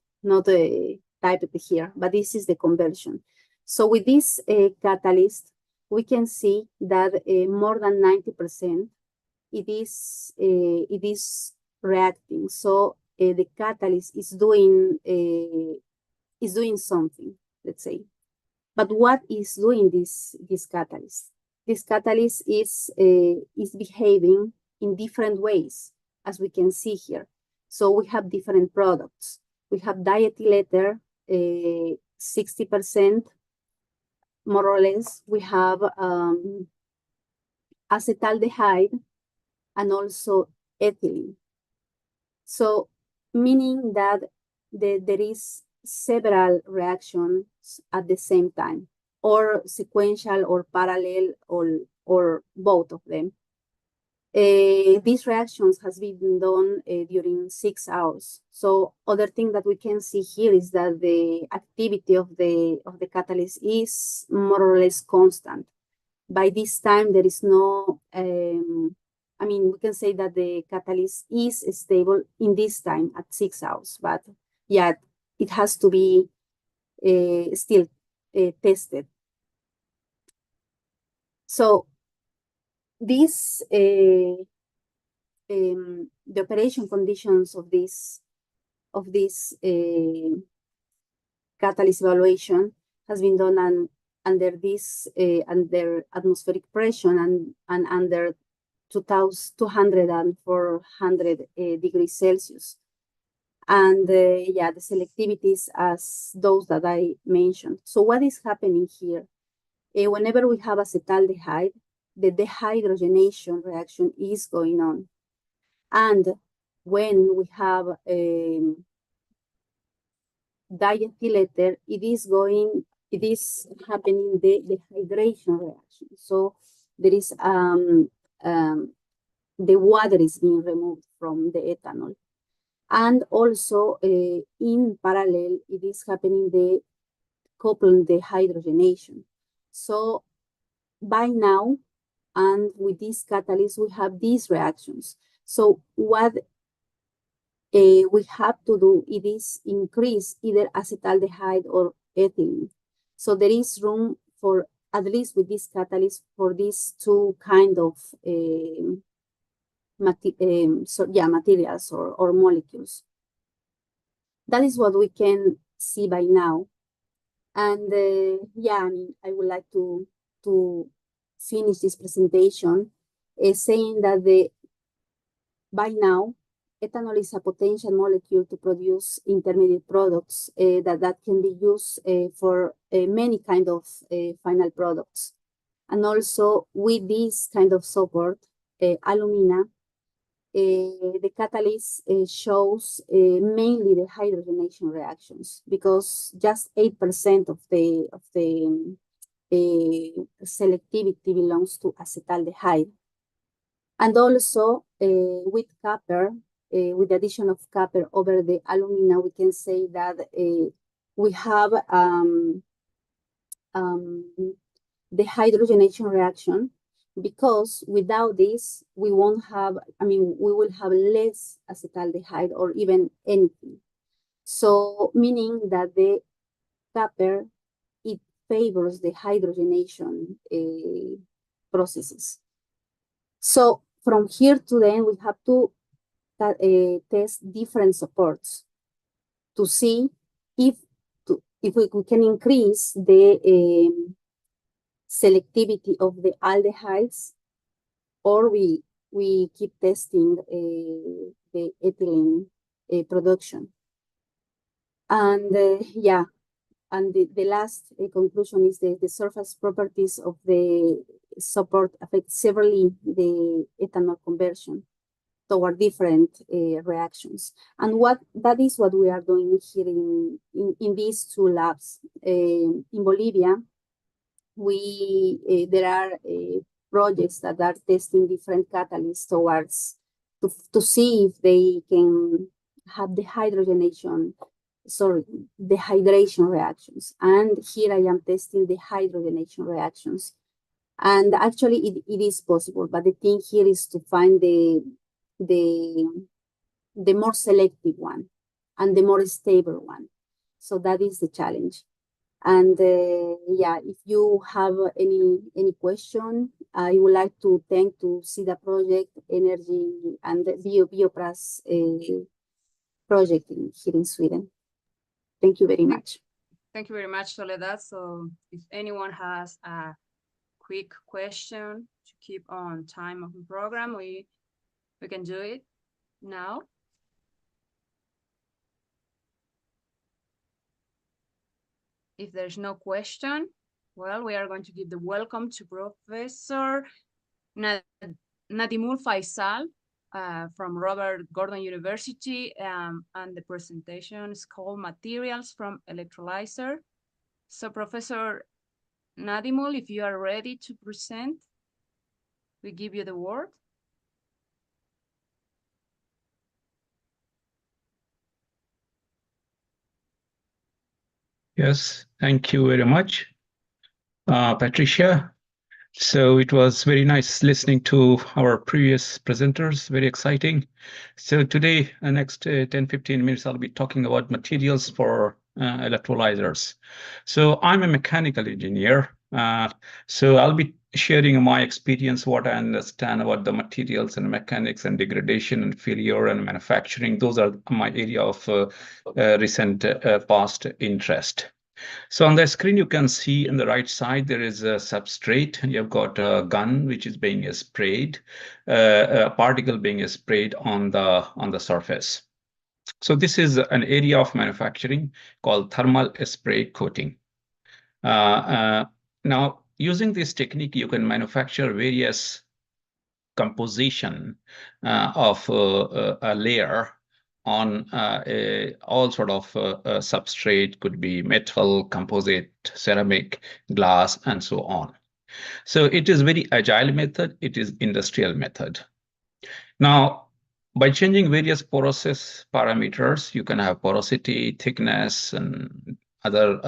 typed here, but this is the conversion. So with this catalyst, we can see that more than 90% it is reacting. So the catalyst is doing something, let's say. But what is doing this catalyst? This catalyst is behaving in different ways, as we can see here. So we have different products. We have diethyl ether, 60%, more or less. We have acetaldehyde, and also ethylene. So meaning that there is several reactions at the same time, or sequential, or parallel, or both of them. These reactions has been done during 6 hours. So other thing that we can see here is that the activity of the catalyst is more or less constant. by this time there is no, I mean, we can say that the catalyst is stable in this time at 6 hours, but yeah, it has to be still tested. So this, the operation conditions of this catalyst evaluation has been done under this under atmospheric pressure and under 200 and 400 degrees Celsius. And yeah, the selectivities as those that I mentioned. So what is happening here? Whenever we have acetaldehyde, the dehydrogenation reaction is going on. And when we have diethyl ether, it is happening the dehydration reaction. So there is the water is being removed from the ethanol. And also in parallel, it is happening the coupling dehydrogenation. So by now, and with this catalyst, we have these reactions. So what we have to do, it is increase either acetaldehyde or ethylene. So there is room for, at least with this catalyst, for these two kind of materials or molecules. That is what we can see by now. And yeah, I mean, I would like to finish this presentation saying that by now, ethanol is a potential molecule to produce intermediate products that can be used for many kind of final products. And also with this kind of support, alumina, the catalyst shows mainly the hydrogenation reactions, because just 8% of the selectivity belongs to acetaldehyde. And also with copper, with the addition of copper over the alumina, we can say that we have the hydrogenation reaction, because without this, we won't have, I mean, we will have less acetaldehyde or even anything. So meaning that the copper, it favors the hydrogenation processes. So from here to then, we have to test different supports to see if we can increase the selectivity of the aldehydes, or we keep testing the ethylene production. And yeah, and the last conclusion is the surface properties of the support affect severely the ethanol conversion toward different reactions. And that is what we are doing here in these two labs. In Bolivia, there are projects that are testing different catalysts towards to see if they can have the hydrogenation, the hydration reactions. And here I am testing the hydrogenation reactions. And actually it is possible, but the thing here is to find the more selective one and the more stable one. So that is the challenge. And yeah, if you have any question, I would like to thank to SIDA project, Energy, and the Biopras project here in Sweden. Thank you very much. Thank you very much, Soledad. So if anyone has a quick question to keep on time of the program, we can do it now. If there's no question, well, we are going to give the welcome to Professor Nadimul Faisal from Robert Gordon University, and the presentation is called Materials from Electrolyzer. So Professor Nadimul, if you are ready to present, we give you the word. Yes, thank you very much, Patricia. So it was very nice listening to our previous presenters, very exciting. So today, next 10-15 minutes, I'll be talking about materials for electrolyzers. So I'm a mechanical engineer. So I'll be sharing my experience, what I understand about the materials and mechanics and degradation and failure and manufacturing. Those are my area of recent past interest. So on the screen, you can see on the right side, there is a substrate. You've got a gun, which is being sprayed, a particle being sprayed on the surface. So this is an area of manufacturing called thermal spray coating. Now, using this technique, you can manufacture various composition of a layer on all sort of substrate, could be metal, composite, ceramic, glass, and so on. So it is very agile method. It is industrial method. Now, by changing various porous parameters, you can have porosity, thickness, and other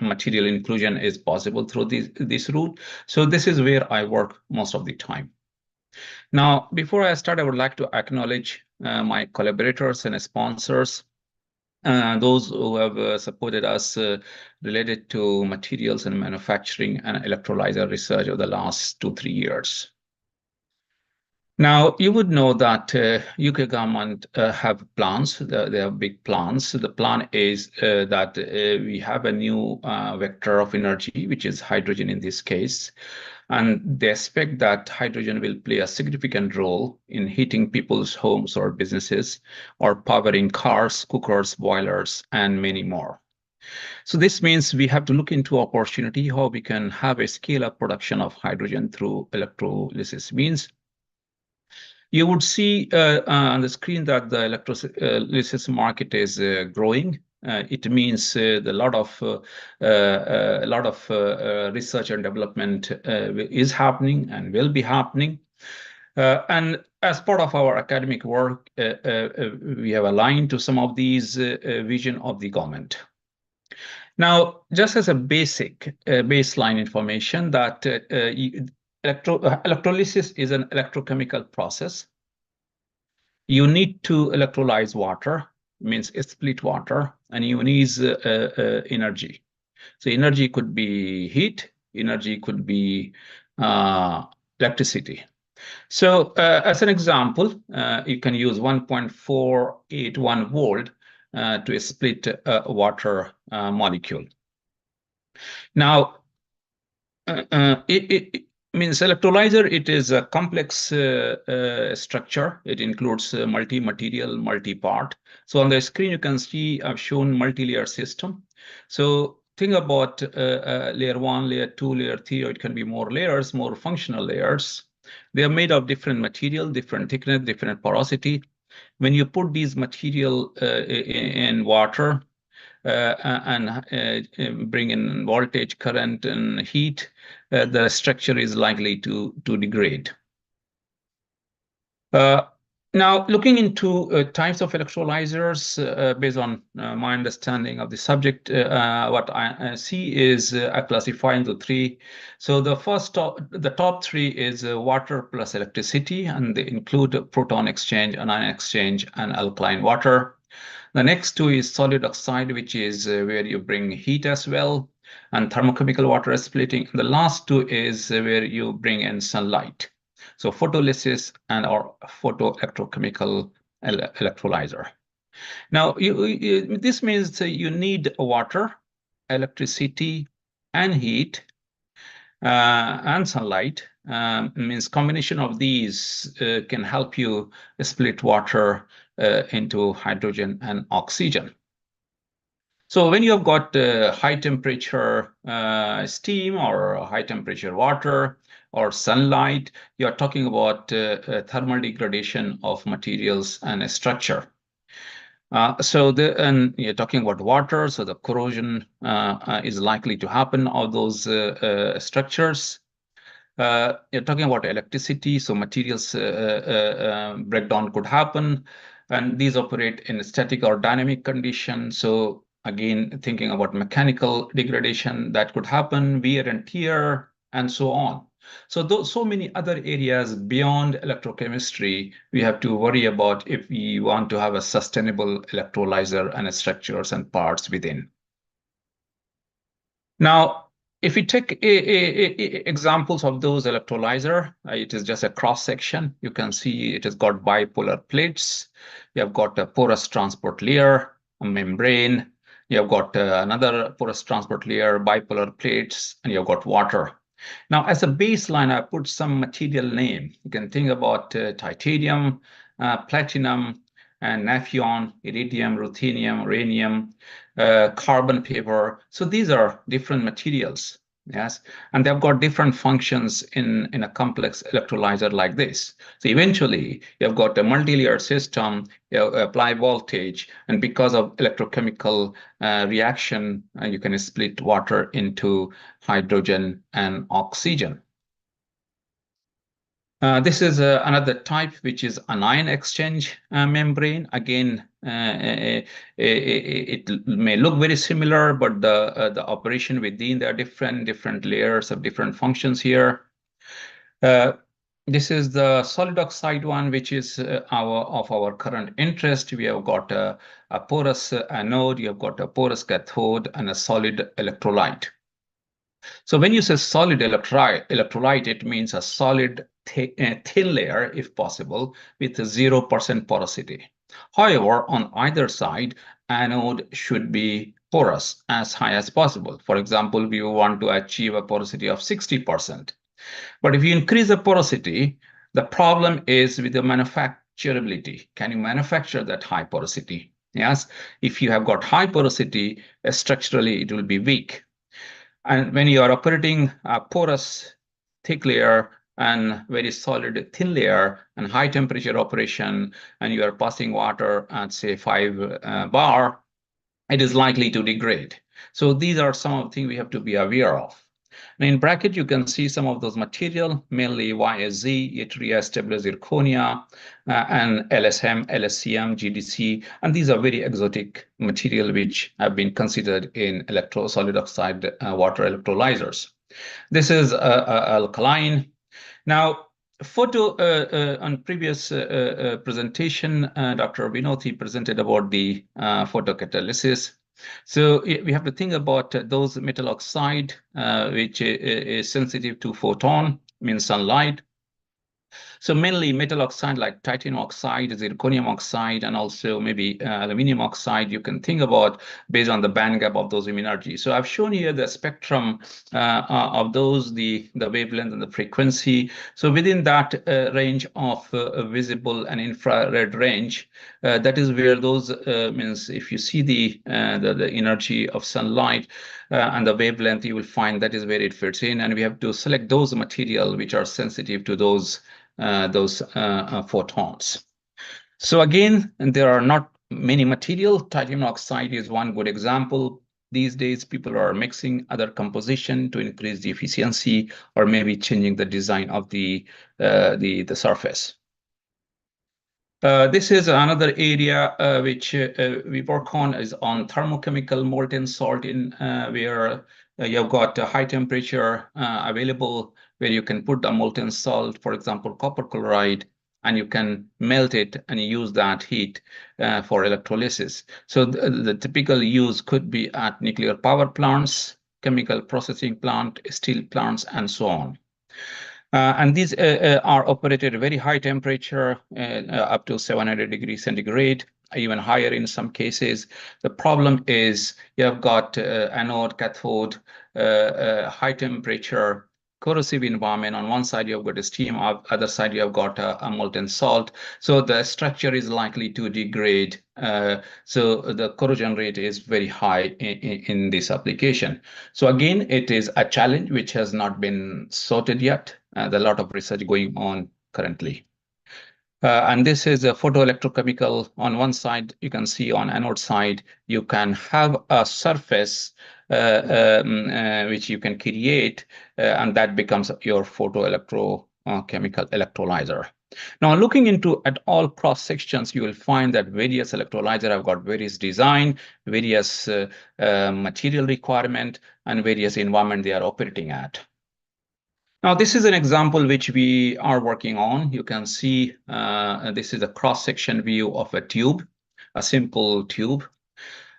material inclusion is possible through this route. So this is where I work most of the time. Now, before I start, I would like to acknowledge my collaborators and sponsors, those who have supported us related to materials and manufacturing and electrolyzer research over the last 2-3 years. Now, you would know that UK government have plans. They have big plans. The plan is that we have a new vector of energy, which is hydrogen in this case. And they expect that hydrogen will play a significant role in heating people's homes or businesses, or powering cars, cookers, boilers, and many more. So this means we have to look into opportunity, how we can have a scale-up production of hydrogen through electrolysis. Means you would see on the screen that the electrolysis market is growing. It means a lot of research and development is happening and will be happening. And as part of our academic work, we have aligned to some of these vision of the government. Now, just as a basic baseline information, that electrolysis is an electrochemical process. You need to electrolyze water, means split water, and you need energy. So energy could be heat, energy could be electricity. So as an example, you can use 1.481 volt to split a water molecule. Now, it means electrolyzer, it is a complex structure. It includes multi-material, multi-part. So on the screen, you can see I've shown multi-layer system. So think about layer 1, layer 2, layer 3, or it can be more layers, more functional layers. They are made of different material, different thickness, different porosity. When you put these material in water and bring in voltage, current, and heat, the structure is likely to degrade. Now, looking into types of electrolyzers, based on my understanding of the subject, what I see is I classify into 3. So the top 3 is water plus electricity, and they include proton exchange, anion exchange, and alkaline water. The next 2 is solid oxide, which is where you bring heat as well, and thermochemical water splitting. The last 2 is where you bring in sunlight. So photolysis and or photoelectrochemical electrolyzer. Now, this means you need water, electricity, and heat, and sunlight. Means combination of these can help you split water into hydrogen and oxygen. So when you have got high temperature steam or high temperature water or sunlight, you're talking about thermal degradation of materials and structure. And you're talking about water, so the corrosion is likely to happen of those structures. You're talking about electricity, so materials breakdown could happen, and these operate in static or dynamic conditions. So again, thinking about mechanical degradation that could happen, wear and tear, and so on. So so many other areas beyond electrochemistry we have to worry about if we want to have a sustainable electrolyzer and structures and parts within. Now, if we take examples of those electrolyzer, it is just a cross section. You can see it has got bipolar plates. You have got a porous transport layer, a membrane. You have got another porous transport layer, bipolar plates, and you have got water. Now, as a baseline, I put some material name. You can think about titanium, platinum, and naphthalene, iridium, ruthenium, rhenium, carbon paper. So these are different materials, yes, and they've got different functions in a complex electrolyzer like this. So eventually, you've got a multi-layer system, you apply voltage, and because of electrochemical reaction, you can split water into hydrogen and oxygen. This is another type, which is anion exchange membrane. Again, it may look very similar, but the operation within, there are different layers of different functions here. This is the solid oxide one, which is of our current interest. We have got a porous anode, you have got a porous cathode, and a solid electrolyte. So when you say solid electrolyte, it means a solid thin layer, if possible, with 0% porosity. However, on either side, anode should be porous as high as possible. For example, we want to achieve a porosity of 60%. But if you increase the porosity, the problem is with the manufacturability. Can you manufacture that high porosity? Yes, if you have got high porosity, structurally it will be weak. And when you are operating a porous thick layer and very solid thin layer and high temperature operation, and you are passing water at say 5 bar, it is likely to degrade. So these are some of the things we have to be aware of. Now in bracket, you can see some of those material, mainly YSZ, yttria, stabilized zirconia, and LSM, LSCM, GDC, and these are very exotic material which have been considered in solid oxide water electrolyzers. This is alkaline. Now, on previous presentation, Dr. Vinoti presented about the photocatalysis. So we have to think about those metal oxide, which is sensitive to photon, means sunlight. So mainly metal oxide like titanium oxide, zirconium oxide, and also maybe aluminum oxide you can think about based on the band gap of those energy. So I've shown here the spectrum of those, the wavelength and the frequency. So within that range of visible and infrared range, that is where those means if you see the energy of sunlight and the wavelength, you will find that is where it fits in, and we have to select those material which are sensitive to those photons. So again, there are not many material. Titanium oxide is one good example. These days, people are mixing other composition to increase the efficiency, or maybe changing the design of the surface. This is another area which we work on, is on thermochemical molten salt, in where you've got a high temperature available, where you can put the molten salt, for example, copper chloride, and you can melt it and use that heat for electrolysis. So the typical use could be at nuclear power plants, chemical processing plant, steel plants, and so on. And these are operated at very high temperature, up to 700 degrees centigrade, even higher in some cases. The problem is you have got anode, cathode, high temperature, corrosive environment. On one side, you have got a steam, on the other side, you have got a molten salt. So the structure is likely to degrade. So the corrosion rate is very high in this application. So again, it is a challenge which has not been sorted yet. There's a lot of research going on currently. And this is a photoelectrochemical. On one side, you can see on anode side, you can have a surface which you can create, and that becomes your photoelectrochemical electrolyzer. Now, looking into at all cross sections, you will find that various electrolyzers have got various design, various material requirement, and various environment they are operating at. Now, this is an example which we are working on. You can see this is a cross-section view of a tube, a simple tube.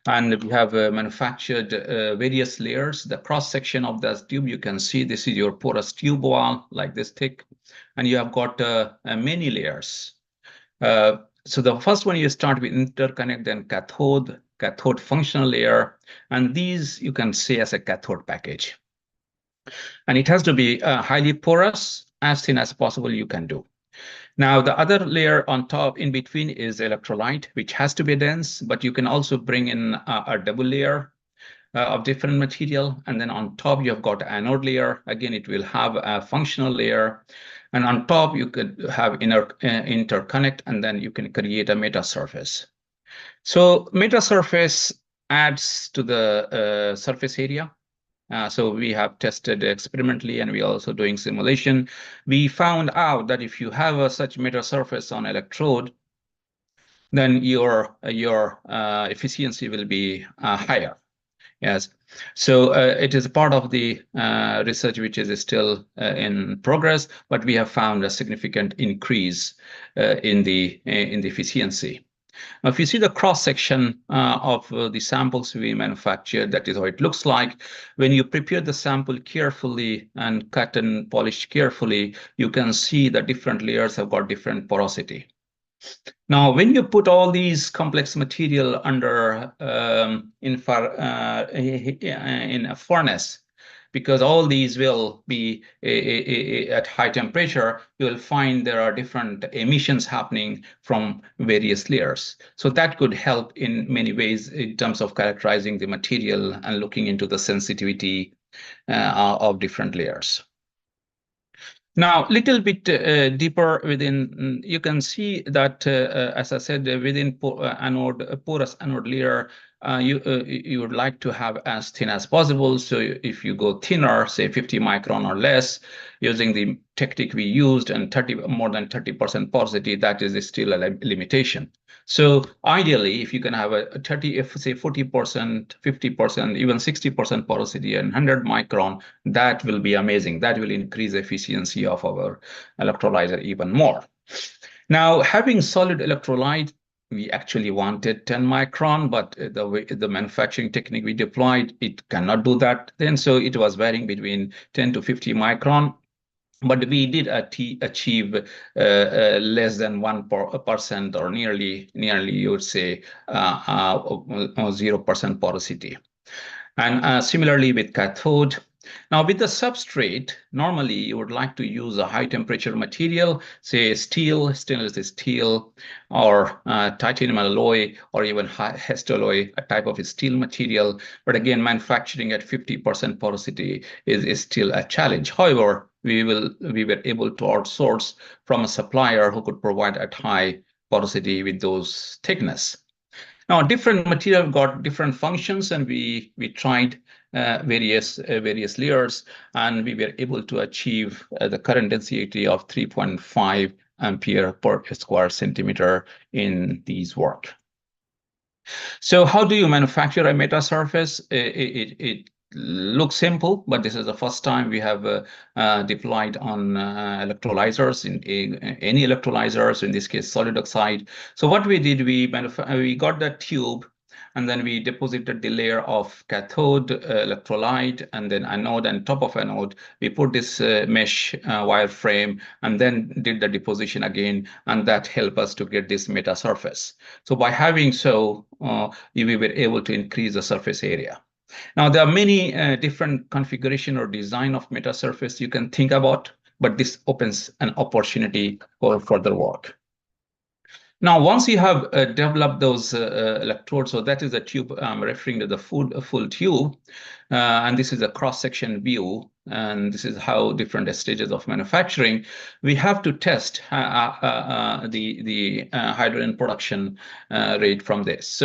And we have manufactured various layers. The cross-section of that tube, you can see this is your porous tube wall, like this thick. And you have got many layers. So the first one, you start with interconnect, then cathode functional layer. And these you can see as a cathode package. And it has to be highly porous, as thin as possible you can do. Now, the other layer on top in between is electrolyte, which has to be dense, but you can also bring in a double layer of different material. And then on top, you have got anode layer. Again, it will have a functional layer. And on top, you could have interconnect, and then you can create a meta surface. So meta surface adds to the surface area. So we have tested experimentally, and we are also doing simulation. We found out that if you have such meta surface on electrode, then your efficiency will be higher. Yes. So it is part of the research which is still in progress, but we have found a significant increase in the efficiency. Now, if you see the cross-section of the samples we manufactured, that is how it looks like. When you prepare the sample carefully and cut and polish carefully, you can see the different layers have got different porosity. Now, when you put all these complex material under in a furnace, because all these will be at high temperature, you will find there are different emissions happening from various layers. So that could help in many ways in terms of characterizing the material and looking into the sensitivity of different layers. Now, a little bit deeper within, you can see that, as I said, within porous anode layer, you would like to have as thin as possible. So if you go thinner, say 50 micron or less, using the technique we used and more than 30% porosity, that is still a limitation. So ideally, if you can have a 40%, 50%, even 60% porosity and 100 micron, that will be amazing. That will increase efficiency of our electrolyzer even more. Now, having solid electrolyte, we actually wanted 10 micron, but the manufacturing technique we deployed, it cannot do that then. So it was varying between 10 to 50 micron. But we did achieve less than 1% or nearly, you would say, 0% porosity. And similarly with cathode. Now, with the substrate, normally you would like to use a high temperature material, say steel, stainless steel, or titanium alloy, or even Hastelloy, a type of steel material. But again, manufacturing at 50% porosity is still a challenge. However, we were able to outsource from a supplier who could provide at high porosity with those thickness. Now, different material got different functions, and we tried various layers, and we were able to achieve the current density of 3.5 ampere per square centimeter in these work. So how do you manufacture a meta surface? It looks simple, but this is the first time we have deployed on electrolyzers, in any electrolyzers, in this case solid oxide. So what we did, we got the tube, and then we deposited the layer of cathode, electrolyte, and then anode, and top of anode. We put this mesh wire frame, and then did the deposition again, and that helped us to get this meta surface. So by having so, we were able to increase the surface area. Now, there are many different configuration or design of meta surface you can think about, but this opens an opportunity for further work. Now, once you have developed those electrodes, so that is the tube I'm referring to, the full tube, and this is a cross-section view, and this is how different stages of manufacturing, we have to test the hydrogen production rate from this. So